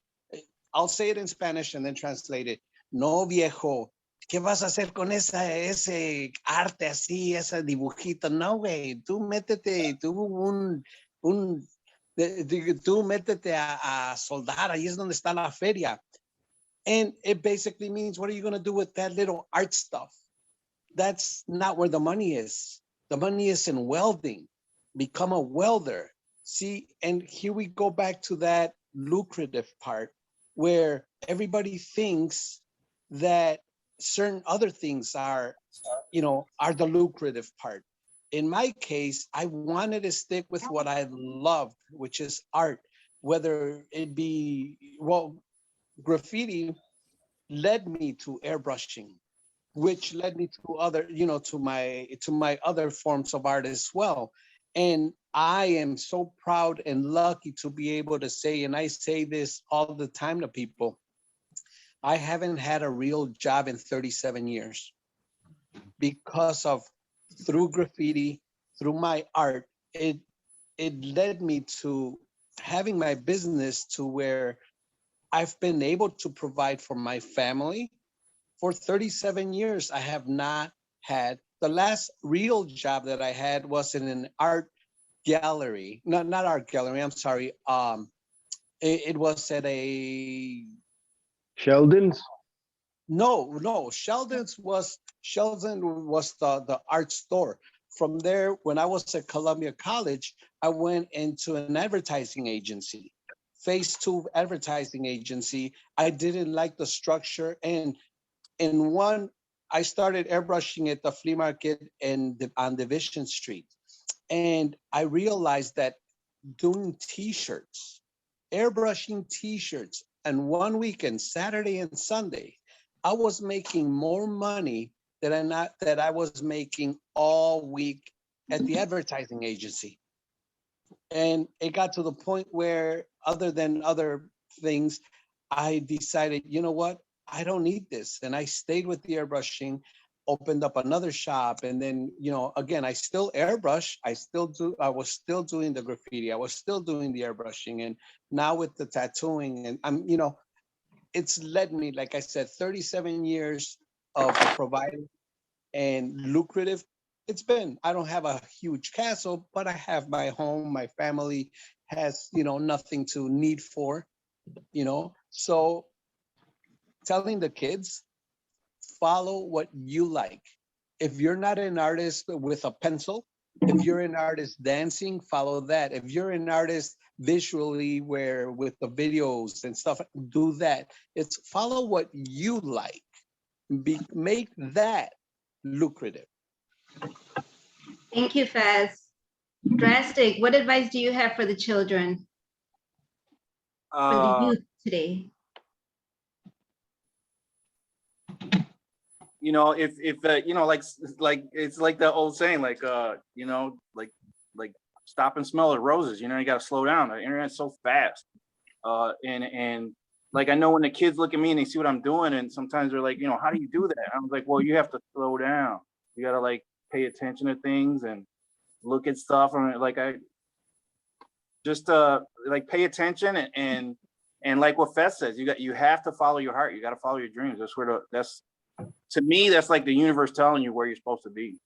I'll say it in Spanish and then translate it. No, viejo, ¿qué vas a hacer con ese arte así, ese dibujito? No, güey, tú métete, tú métete a soldar, ahí es donde está la feria. And it basically means, what are you going to do with that little art stuff? That's not where the money is. The money is in welding. Become a welder. See, and here we go back to that lucrative part where everybody thinks that certain other things are are the lucrative part. In my case, I wanted to stick with what I loved, which is art, whether it be, well, graffiti led me to airbrushing, which led me to other, to my other forms of art as well. And I am so proud and lucky to be able to say, and I say this all the time to people, I haven't had a real job in 37 years because of, through graffiti, through my art, it led me to having my business to where I've been able to provide for my family. For 37 years, I have not had, the last real job that I had was in an art gallery, not art gallery, I'm sorry. It was at a, Sheldon's? no, Sheldon was the art store. From there, when I was at Columbia College, I went into an advertising agency, phase 2 advertising agency. I didn't like the structure, and in one, I started airbrushing at the flea market on Division Street. And I realized that doing t-shirts, airbrushing t-shirts, and one weekend, Saturday and Sunday, I was making more money that I was making all week at the advertising agency. And it got to the point where, other than other things, I decided, you know what? I don't need this. And I stayed with the airbrushing, opened up another shop. And then, again, I still airbrush. I was still doing the graffiti. I was still doing the airbrushing. And now with the tattooing, and it's led me, like I said, 37 years of providing and lucrative. I don't have a huge castle, but I have my home, my family has, nothing to need for, so telling the kids, follow what you like. If you're not an artist with a pencil, if you're an artist dancing, follow that. If you're an artist visually, where with the videos and stuff, do that. It's follow what you like. Make that lucrative. Thank you, Fez. Drastic, what advice do you have for the children, for the youth today? If like it's like the old saying, like stop and smell the roses. You got to slow down. The internet's so fast, and like, I know when the kids look at me and they see what I'm doing, and sometimes they're like, how do you do that? I'm like, well, you have to slow down. You got to like pay attention to things and look at stuff, and like I just like pay attention, and like what FESS says, you have to follow your heart. You got to follow your dreams. To me, that's like the universe telling you where you're supposed to be.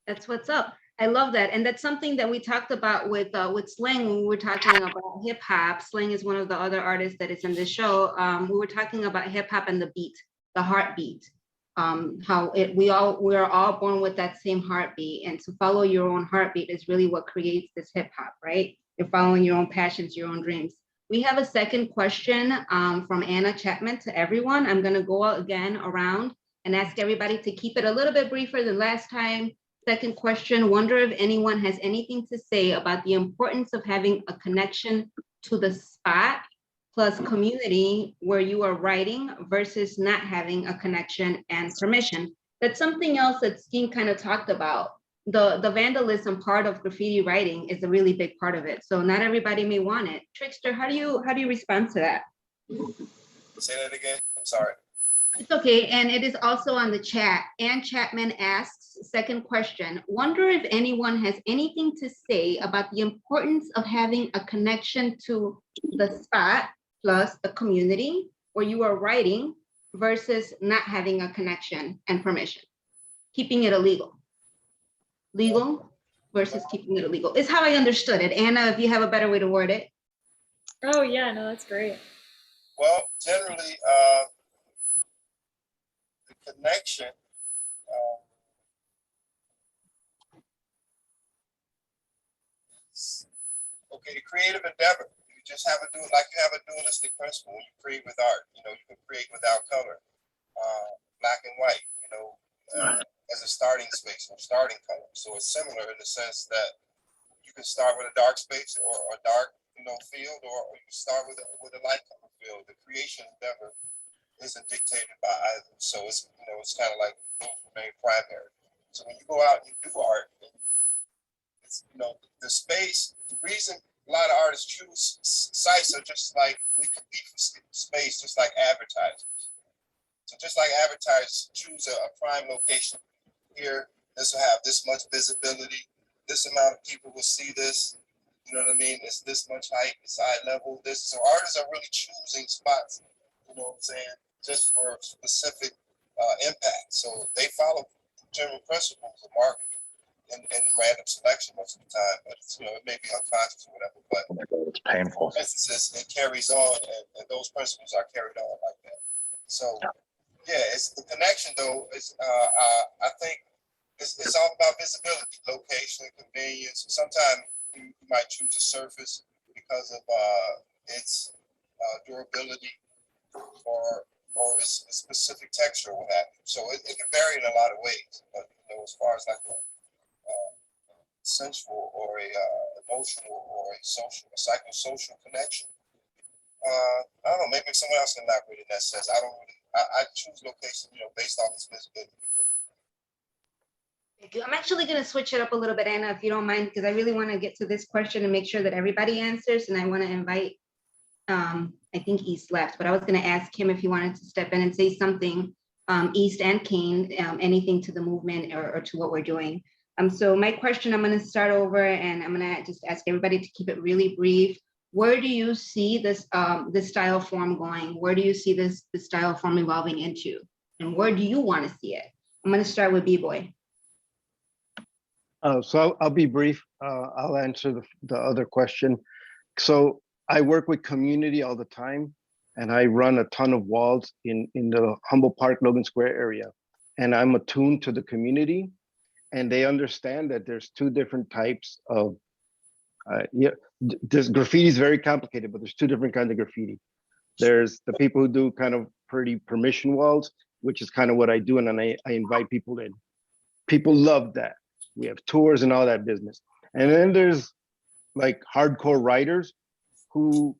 That's what's up. I love that. And that's something that we talked about with Slang when we were talking about hip hop. Slang is one of the other artists that is in the show. We were talking about hip hop and the beat, the heartbeat. We are all born with that same heartbeat, and to follow your own heartbeat is really what creates this hip hop, right? You're following your own passions, your own dreams. We have a second question from Anna Chapman to everyone. I'm going to go again around and ask everybody to keep it a little bit briefer than last time. Second question, wonder if anyone has anything to say about the importance of having a connection to the spot plus community where you are writing versus not having a connection and permission. That's something else that Skeen kind of talked about. The vandalism part of graffiti writing is a really big part of it. So not everybody may want it. Trickster, how do you respond to that? Say that again. I'm sorry. It's okay, and it is also on the chat. Ann Chapman asks, second question, wonder if anyone has anything to say about the importance of having a connection to the spot plus the community where you are writing versus not having a connection and permission, keeping it illegal. Legal versus keeping it illegal is how I understood it. Anna, if you have a better way to word it. Oh yeah, no, that's great. Well, generally, the connection is, okay, the creative endeavor. You just have a like you have a dualistic principle when you create with art. You can create without color, black and white. as a starting space or starting color. So it's similar in the sense that you can start with a dark space or a dark, field, or you can start with a light color field. The creation endeavor isn't dictated by either. So it's it's kind of like those remain primary. So when you go out and you do art, it's the space. The reason a lot of artists choose sites are just like we compete for space, just like advertisers. So just like advertisers choose a prime location. Here, this will have this much visibility. This amount of people will see this. You know what I mean? It's this much height, it's eye level. So artists are really choosing spots. You know what I'm saying? Just for specific impact. So they follow general principles of marketing and random selection most of the time. But it may be unconscious or whatever. But Oh my God, it's painful. emphasis, it carries on, and those principles are carried on like that. So yeah, it's the connection though. Is I think it's all about visibility, location, convenience. Sometimes you might choose a surface because of its durability or its specific texture or what have you. So it can vary in a lot of ways. But as far as like a sensual or a emotional or a social, a psychosocial connection, I don't know. Maybe someone else can elaborate in that sense. I don't really. I choose location, based off its visibility. Thank you. I'm actually going to switch it up a little bit, Anna, if you don't mind, because I really want to get to this question and make sure that everybody answers. And I want to invite, I think East left, but I was going to ask him if he wanted to step in and say something, East and Kane, anything to the movement or to what we're doing. So my question, I'm going to start over and I'm going to just ask everybody to keep it really brief. Where do you see this this style form going? Where do you see this style form evolving into? And where do you want to see it? I'm going to start with B-Boy. So I'll be brief. I'll answer the other question. So I work with community all the time, and I run a ton of walls in the Humboldt Park, Logan Square area. And I'm attuned to the community, and they understand that there's two different types of, this graffiti is very complicated, but there's two different kinds of graffiti. There's the people who do kind of pretty permission walls, which is kind of what I do, and then I invite people in. People love that. We have tours and all that business. And then there's like hardcore writers who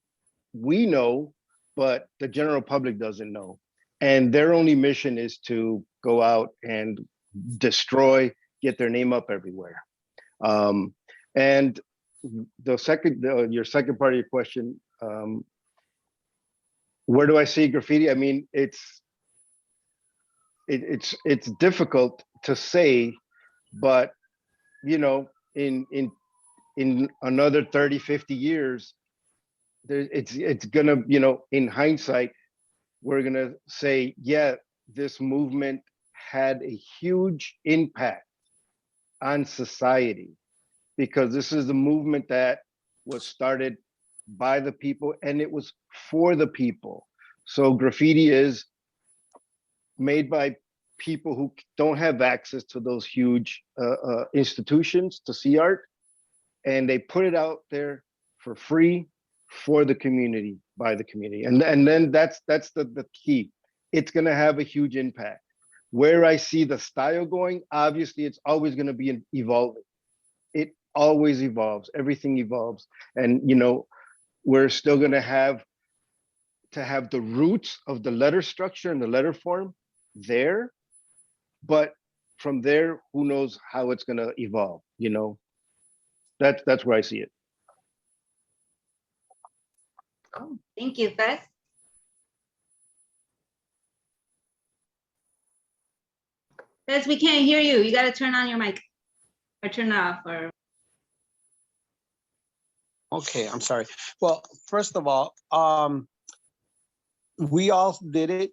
we know, but the general public doesn't know. And their only mission is to go out and destroy, get their name up everywhere. And the your second part of your question, where do I see graffiti? I mean, it's difficult to say, but in another 30, 50 years, it's gonna, in hindsight, we're gonna say, yeah, this movement had a huge impact on society, because this is the movement that was started by the people and it was for the people. So graffiti is made by people who don't have access to those huge institutions to see art, and they put it out there for free for the community, by the community. And then that's the key. It's gonna have a huge impact. Where I see the style going, obviously it's always gonna be evolving. It always evolves, everything evolves. And we're still gonna have to have the roots of the letter structure and the letter form there, but from there, who knows how it's gonna evolve, That's where I see it. Oh, thank you, Fess. Fess, we can't hear you. You got to turn on your mic or turn it off. Or Okay, I'm sorry. Well, first of all, we all did it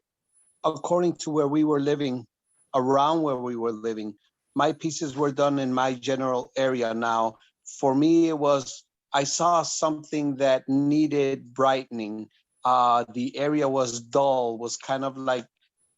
according to where we were living, around where we were living. My pieces were done in my general area. Now, for me, it was, I saw something that needed brightening. The area was dull, was kind of like,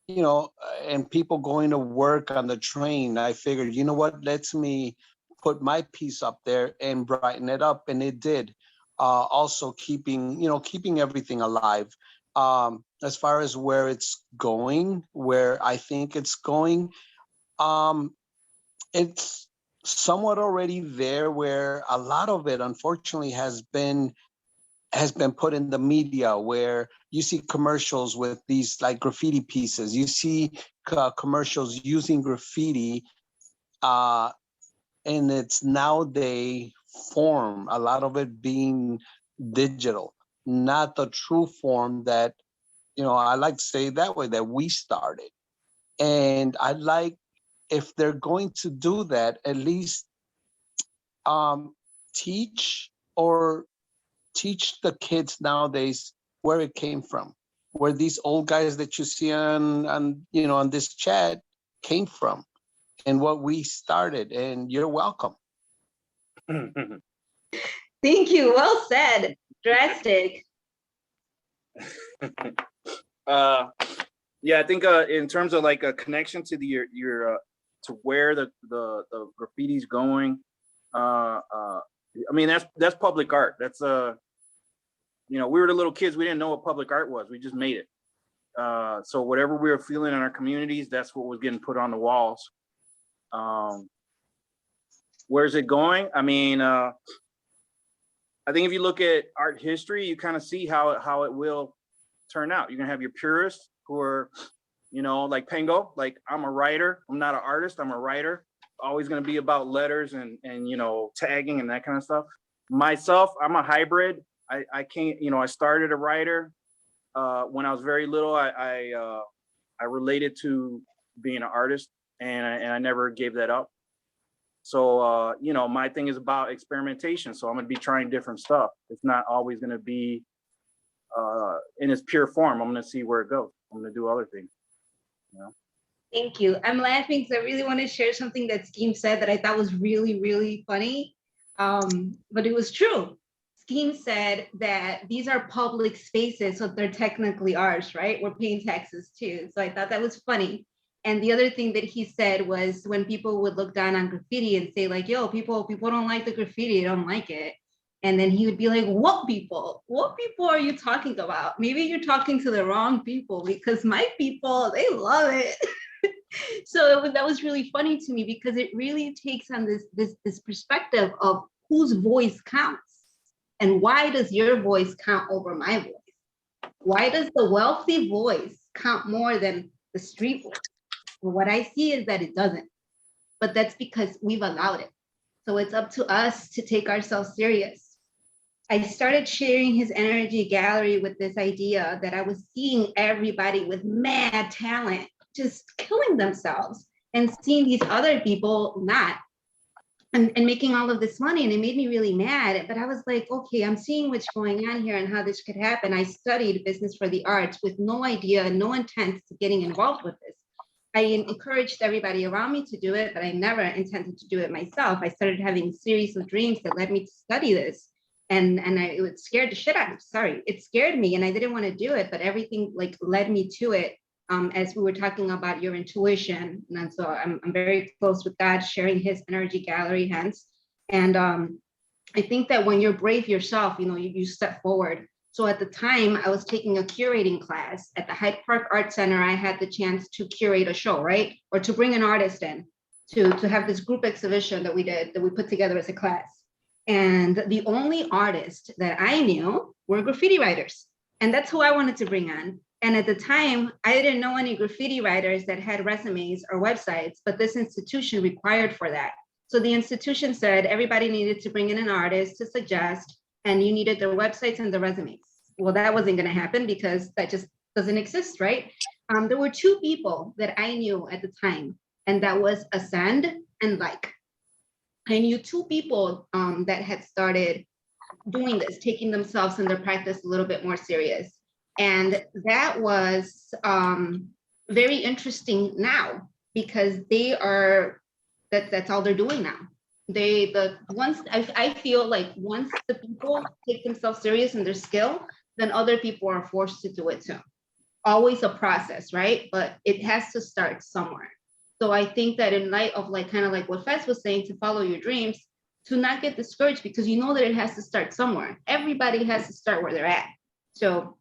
and people going to work on the train. I figured, you know what, let me put my piece up there and brighten it up, and it did. Also keeping everything alive. As far as where it's going, where I think it's going, It's somewhat already there, where a lot of it unfortunately has been put in the media, where you see commercials with these like graffiti pieces. You see commercials using graffiti in its nowadays form, a lot of it being digital, not the true form that, I like to say it that way, that we started. And I like, if they're going to do that, at least teach the kids nowadays where it came from, where these old guys that you see on this chat came from, and what we started. And you're welcome. Thank you. Well said. Drastic. Yeah, I think in terms of like a connection to your to where the graffiti's going, I mean that's public art. That's we were the little kids, we didn't know what public art was, we just made it. So whatever we were feeling in our communities, that's what was getting put on the walls. Where's it going? I mean, I think if you look at art history, you kind of see how it will turn out. You're gonna have your purists who are, like Pengo, like I'm a writer, I'm not an artist, I'm a writer. Always gonna be about letters and tagging and that kind of stuff. Myself, I'm a hybrid. I can't, I started a writer when I was very little. I related to being an artist, and I never gave that up. So my thing is about experimentation. So I'm gonna be trying different stuff. It's not always gonna be in its pure form. I'm gonna see where it goes. I'm gonna do other things. Thank you. I'm laughing because I really want to share something that Scheme said that I thought was really, really funny. But it was true. Scheme said that these are public spaces, so they're technically ours, right? We're paying taxes too. So I thought that was funny. And the other thing that he said was, when people would look down on graffiti and say like, yo, people don't like the graffiti, they don't like it. And then he would be like, what people? What people are you talking about? Maybe you're talking to the wrong people, because my people, they love it. So that was really funny to me, because it really takes on this perspective of whose voice counts, and why does your voice count over my voice? Why does the wealthy voice count more than the street voice? Well, what I see is that it doesn't, but that's because we've allowed it. So it's up to us to take ourselves serious. I started sharing his energy gallery with this idea that I was seeing everybody with mad talent just killing themselves, and seeing these other people not, and making all of this money. And it made me really mad. But I was like, okay, I'm seeing what's going on here and how this could happen. I studied business for the arts with no idea, no intent to getting involved with this. I encouraged everybody around me to do it, but I never intended to do it myself. I started having a series of dreams that led me to study this. And it scared the shit out of me. Sorry, it scared me, and I didn't want to do it, but everything like led me to it. As we were talking about your intuition. And so I'm very close with God, sharing his energy gallery hence. And I think that when you're brave yourself, you step forward. So at the time I was taking a curating class at the Hyde Park Art Center. I had the chance to curate a show, right? Or to bring an artist in to have this group exhibition that we put together as a class. And the only artists that I knew were graffiti writers. And that's who I wanted to bring on. And at the time, I didn't know any graffiti writers that had resumes or websites, but this institution required for that. So the institution said everybody needed to bring in an artist to suggest, and you needed their websites and the resumes. Well, that wasn't going to happen because that just doesn't exist, right? There were two people that I knew at the time, and that was Ascend and Like. I knew two people that had started doing this, taking themselves and their practice a little bit more serious. And that was very interesting now, because that's all they're doing now. I feel like once the people take themselves serious in their skill, then other people are forced to do it too. Always a process, right? But it has to start somewhere. So I think that in light of kind of like what FESS was saying, to follow your dreams, to not get discouraged, because you know that it has to start somewhere. Everybody has to start where they're at. So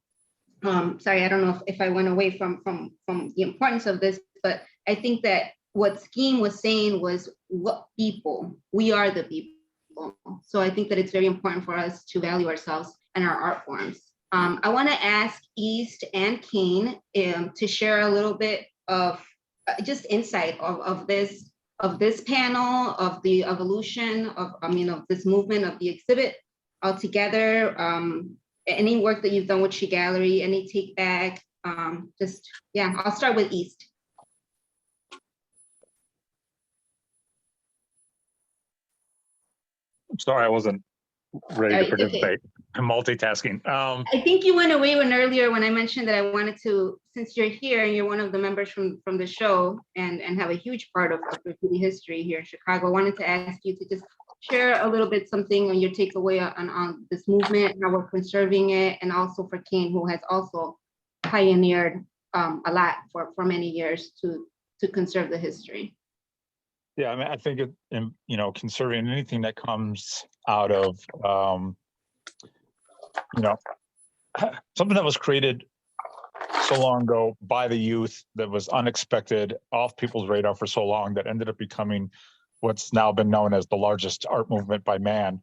sorry, I don't know if I went away from the importance of this, but I think that what Scheme was saying was what people, we are the people. So I think that it's very important for us to value ourselves and our art forms. I want to ask East and KANE to share a little bit of just insight of this panel, of the evolution of this movement, of the exhibit altogether. Any work that you've done with She Gallery, any take back, I'll start with East. I'm sorry, I wasn't ready to It's okay. participate. I'm multitasking. I think you went away earlier when I mentioned that I wanted to, since you're here and you're one of the members from the show and have a huge part of graffiti history here in Chicago, I wanted to ask you to just share a little bit something on your takeaway on this movement, how we're conserving it, and also for KANE, who has also pioneered a lot for many years to conserve the history. Yeah, I mean, I think conserving anything that comes out of, something that was created so long ago by the youth, that was unexpected, off people's radar for so long, that ended up becoming what's now been known as the largest art movement by man.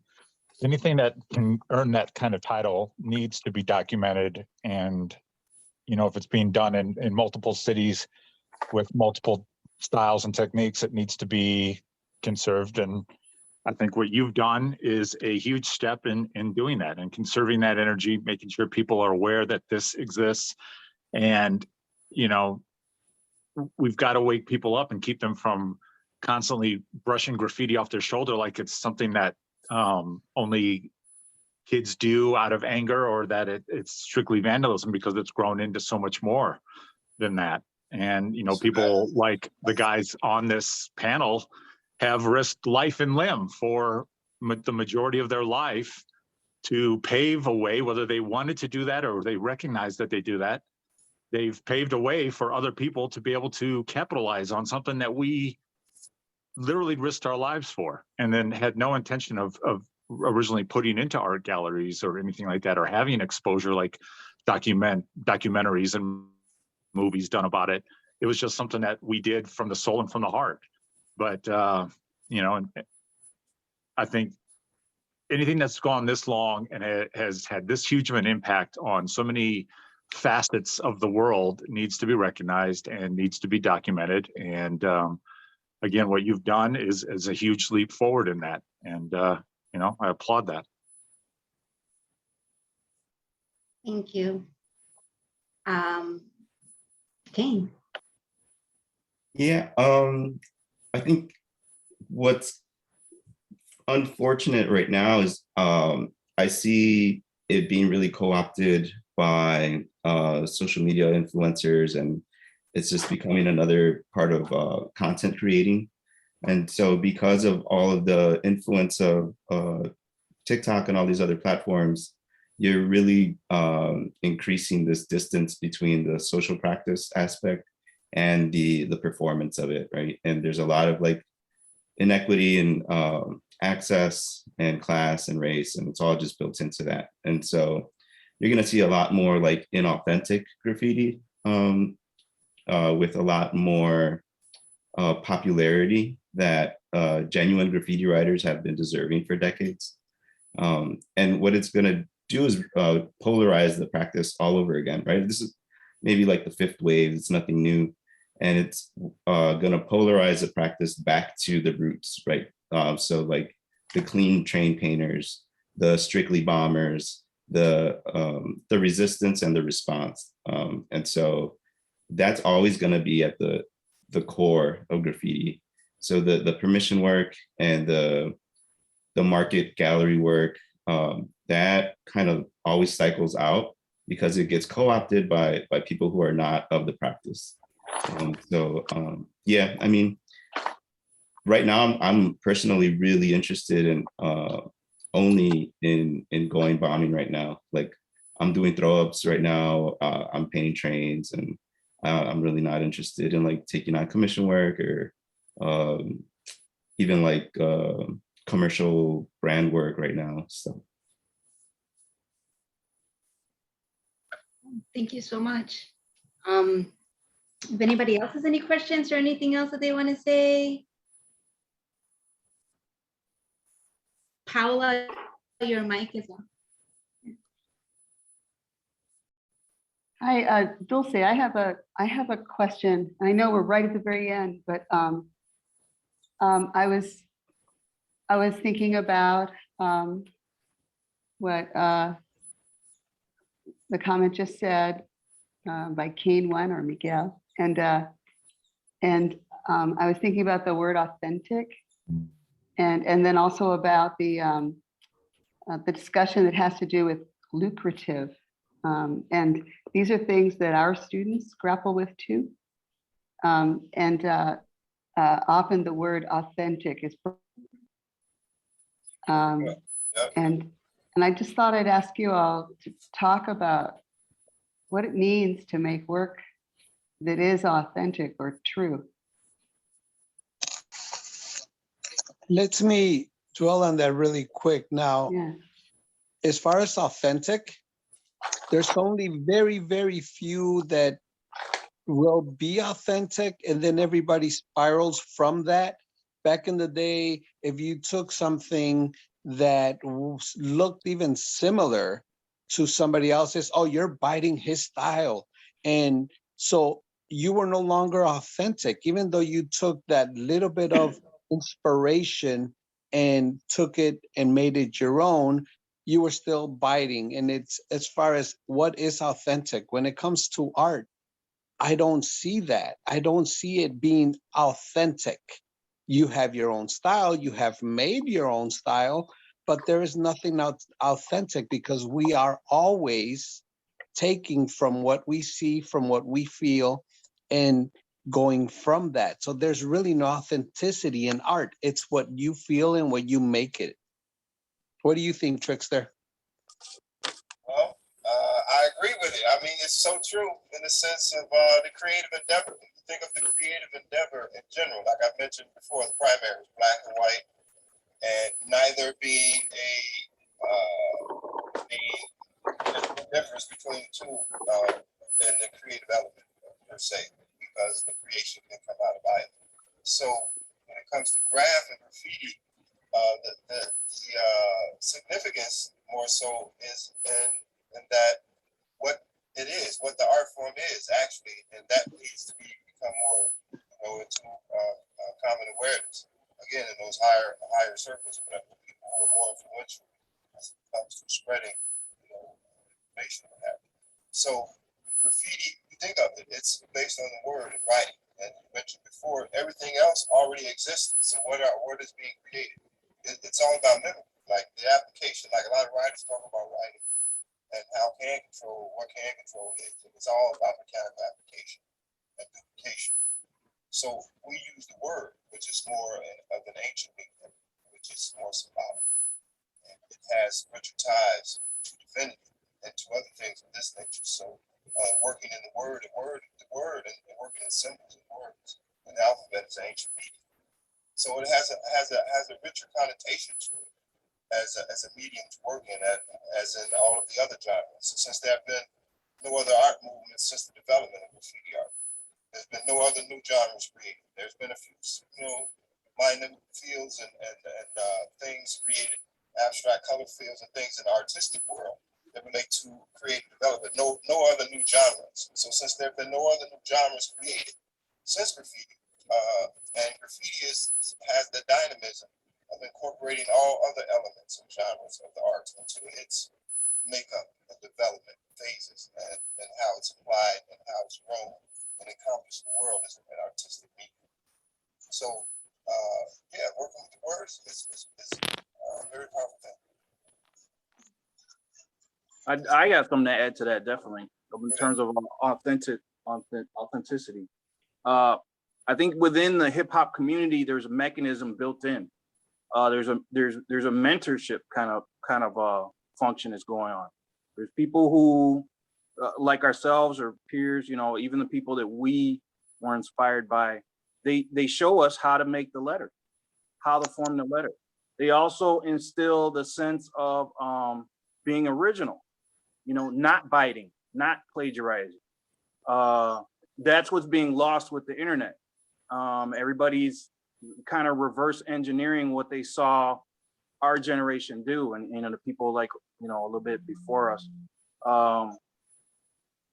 Anything that can earn that kind of title needs to be documented. And, if it's being done in multiple cities with multiple styles and techniques, it needs to be conserved. And I think what you've done is a huge step in doing that and conserving that energy, making sure people are aware that this exists. And, we've got to wake people up and keep them from constantly brushing graffiti off their shoulder like it's something that only kids do out of anger, or that it's strictly vandalism, because it's grown into so much more than that. And, people like the guys on this panel have risked life and limb for the majority of their life to pave a way, whether they wanted to do that or they recognize that they do that. They've paved a way for other people to be able to capitalize on something that we literally risked our lives for, and then had no intention of originally putting into art galleries or anything like that, or having exposure like documentaries and movies done about it. It was just something that we did from the soul and from the heart. But and I think anything that's gone this long and has had this huge of an impact on so many facets of the world needs to be recognized and needs to be documented. And again, what you've done is a huge leap forward in that. And I applaud that. Thank you. KANE. Yeah, I think what's unfortunate right now is I see it being really co-opted by social media influencers, and it's just becoming another part of content creating. And so because of all of the influence of TikTok and all these other platforms, you're really increasing this distance between the social practice aspect and the performance of it, right? And there's a lot of like inequity in access and class and race, and it's all just built into that. And so you're gonna see a lot more like inauthentic graffiti with a lot more popularity that genuine graffiti writers have been deserving for decades. And what it's gonna do is polarize the practice all over again, right? This is maybe like the fifth wave, it's nothing new. And it's gonna polarize the practice back to the roots, right? So like the clean train painters, the strictly bombers, the resistance and the response. And so that's always gonna be at the core of graffiti. So the permission work and the market gallery work, that kind of always cycles out because it gets co-opted by people who are not of the practice. Yeah, I mean, right now I'm personally really interested in only in going bombing right now. Like I'm doing throw ups right now. I'm painting trains, and I'm really not interested in like taking on commission work or even like commercial brand work right now. So. Thank you so much. If anybody else has any questions or anything else that they want to say. Paola, your mic is on. Hi, Dulce, I have a question. I know we're right at the very end, but I was thinking about what the comment just said by KANE one or Miguel, and I was thinking about the word authentic, and then also about the discussion that has to do with lucrative, and these are things that our students grapple with too, often the word authentic is and I just thought I'd ask you all to talk about what it means to make work that is authentic or true. Let me dwell on that really quick now. Yeah. As far as authentic, there's only very, very few that will be authentic, and then everybody spirals from that. Back in the day, if you took something that looked even similar to somebody else's, oh, you're biting his style. And so you were no longer authentic, even though you took that little bit of inspiration and took it and made it your own, you were still biting. And it's as far as what is authentic, when it comes to art, I don't see that. I don't see it being authentic. You have your own style, you have made your own style, but there is nothing authentic because we are always taking from what we see, from what we feel, and going from that. So there's really no authenticity in art. It's what you feel and what you make it. What do you think, Trickster? Well, I agree with it. I mean, it's so true in the sense of the creative endeavor. If you think of the creative endeavor in general, like I mentioned before, the primary was black and white, and neither being the difference between the two in the creative element per se, because the creation can come out of either. So when it comes to graph and graffiti, the significance more so is in that what it is, what the art form is actually, and that needs to become more, into common awareness. Again, in those higher circles, whatever, people who are more influential as it comes to spreading, information or what have you. So graffiti, you think of it, it's based on the word and writing. And you mentioned before, everything else already existed. So what is being created? It's all about memory, like the application, like a lot of writers talk about writing and how what can control is. It's all about mechanical application and duplication. So we use the word, which is more of an ancient meaning, which is more symbolic. And it has richer ties to divinity and to other things of this nature. So working in the word, and working in symbols and words, and the alphabet is an ancient meaning. So it has a richer connotation to it as a medium to work in, as in all of the other genres. So since there have been no other art movements since the development of graffiti art, there's been no other new genres created. There's been a few, minor fields and things created, abstract color fields and things in the artistic world that relate to creative development. No other new genres. So since there have been no other new genres created since graffiti, and graffiti has the dynamism of incorporating all other elements and genres of the arts into its makeup and development phases, and how it's applied and how it's grown and encompassed the world as an artistic medium. So, working with the words is a very powerful thing. I got something to add to that, definitely, in terms of authenticity. I think within the hip hop community, there's a mechanism built in. There's a mentorship kind of function that's going on. There's people who, like ourselves or peers, even the people that we were inspired by, they show us how to make the letter, how to form the letter. They also instill the sense of being original, not biting, not plagiarizing. that's what's being lost with the internet. Everybody's kind of reverse engineering what they saw our generation do, and the people like, a little bit before us.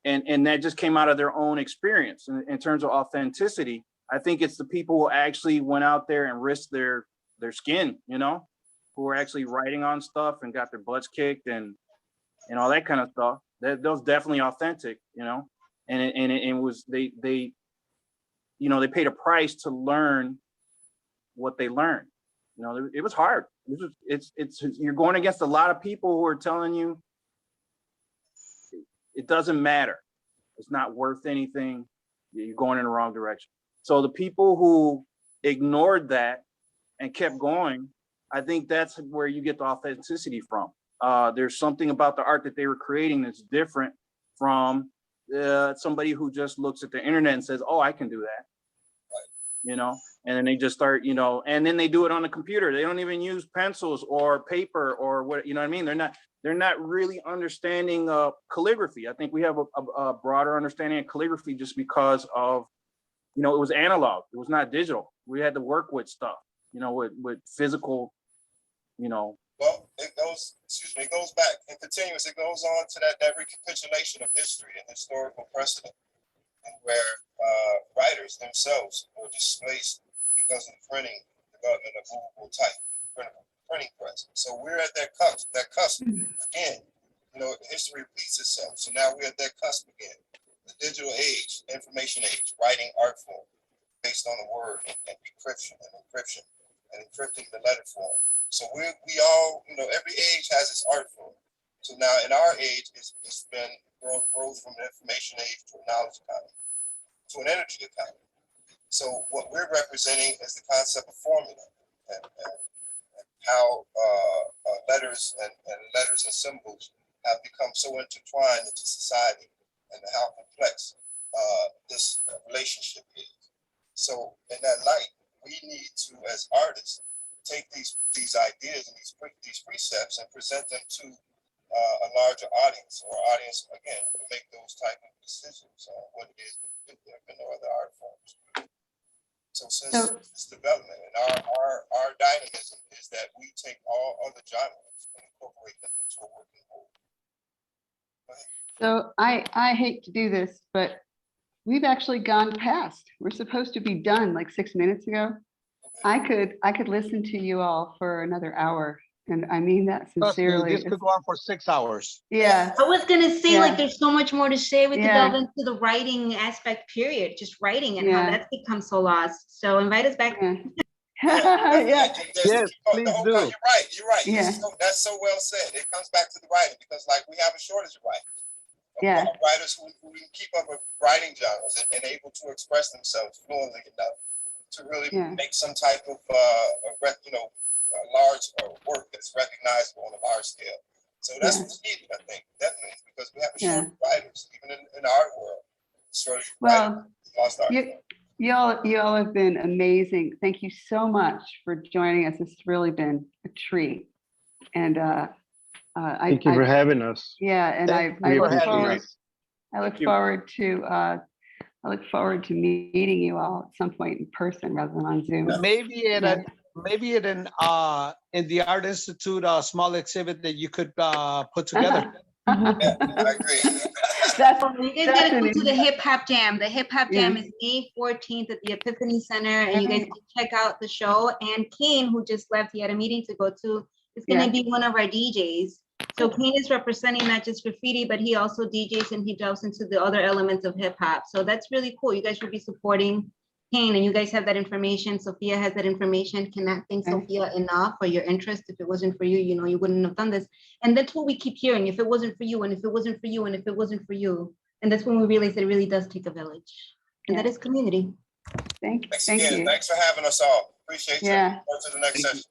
And that just came out of their own experience. In terms of authenticity, I think it's the people who actually went out there and risked their skin, who are actually writing on stuff and got their butts kicked and all that kind of stuff. That was definitely authentic, and it was they paid a price to learn what they learned. It was hard. It's you're going against a lot of people who are telling you it doesn't matter. It's not worth anything. You're going in the wrong direction. So the people who ignored that and kept going, I think that's where you get the authenticity from. There's something about the art that they were creating that's different from somebody who just looks at the internet and says, "Oh, I can do that." And then they just start, and then they do it on the computer. They don't even use pencils or paper or what, what I mean? They're not really understanding calligraphy. I think we have a broader understanding of calligraphy just because of, it was analog. It was not digital. We had to work with stuff, with physical, Well, it goes back and continuous. It goes on to that recapitulation of history and historical precedent, and where writers themselves were displaced because of the development of movable type, printing press. So we're at that cusp again. History repeats itself. So now we're at that cusp again. The digital age, information age, writing art form based on the word and encryption and encrypting the letter form. So we all, every age has its art form. So now in our age, it's been growth from an information age to a knowledge economy, to an energy economy. So what we're representing is the concept of formula and how letters and symbols have become so intertwined into society, and how complex this relationship is. So in that light, we need to, as artists, take these ideas and these precepts and present them to a larger audience, or audience, again, to make those type of decisions on what it is that we do. There have been no other art forms. So since this development, and our dynamism is that we take all other genres and incorporate them into a working whole. So I hate to do this, but we've actually gone past. We're supposed to be done like 6 minutes ago. I could listen to you all for another hour, and I mean that Trust me, sincerely. this could go on for 6 hours. Yeah. I was gonna say, Yeah. like, there's so much more to say. We could Yeah. delve into the writing aspect, period, just writing and how Yeah. that's become so lost. So invite us back. Yeah. Yeah. Yes, please do. You're right. Yeah. That's so well said. It comes back to the writing, because like we have a shortage of writing. Yeah. Writers who can keep up with writing genres and able to express themselves fluently enough to really make some type of a large work that's recognizable on a large scale. So that's what's needed, I think, definitely, because we have a shortage of writers, even in the art world. Shortage of writers, lost art. You all have been amazing. Thank you so much for joining us. It's really been a treat. And Thank you for having us. Yeah, and I look forward to meeting you all at some point in person rather than on Zoom. Maybe at in the Art Institute, a small exhibit that you could put together. I agree. You guys gotta go to the Hip Hop Jam. The Hip Hop Jam is May 14th at the Epiphany Center, and you guys can check out the show. And KANE, who just left, he had a meeting to go to, is gonna be one of our DJs. So KANE is representing not just graffiti, but he also DJs and he delves into the other elements of hip hop. So that's really cool. You guys should be supporting KANE, and you guys have that information. Sophia has that information. Cannot thank Sophia enough for your interest. If it wasn't for you, you wouldn't have done this. And that's what we keep hearing. If it wasn't for you, and if it wasn't for you, and if it wasn't for you. And that's when we realize that it really does take a village. And that is community. Thank you. Thanks for having us all. Appreciate you. Yeah. On to the next session.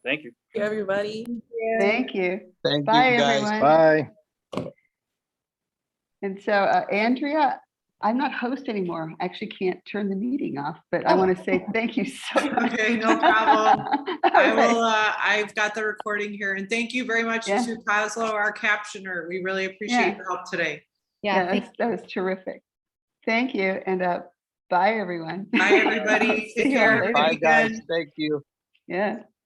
Thank you. Thank you, everybody. Thank you. Thank Bye, you, guys. everyone. Bye. And so, Andrea, I'm not host anymore. I actually can't turn the meeting off, but I want to say thank you so much. Okay, no problem. I've got the recording here, and thank you very much to Kozlo, our captioner. We really appreciate your help today. Yeah, that was terrific. Thank you, and bye, everyone. Bye, everybody. See Take you all care. later. Bye, guys. Weekend. Thank you. Yeah.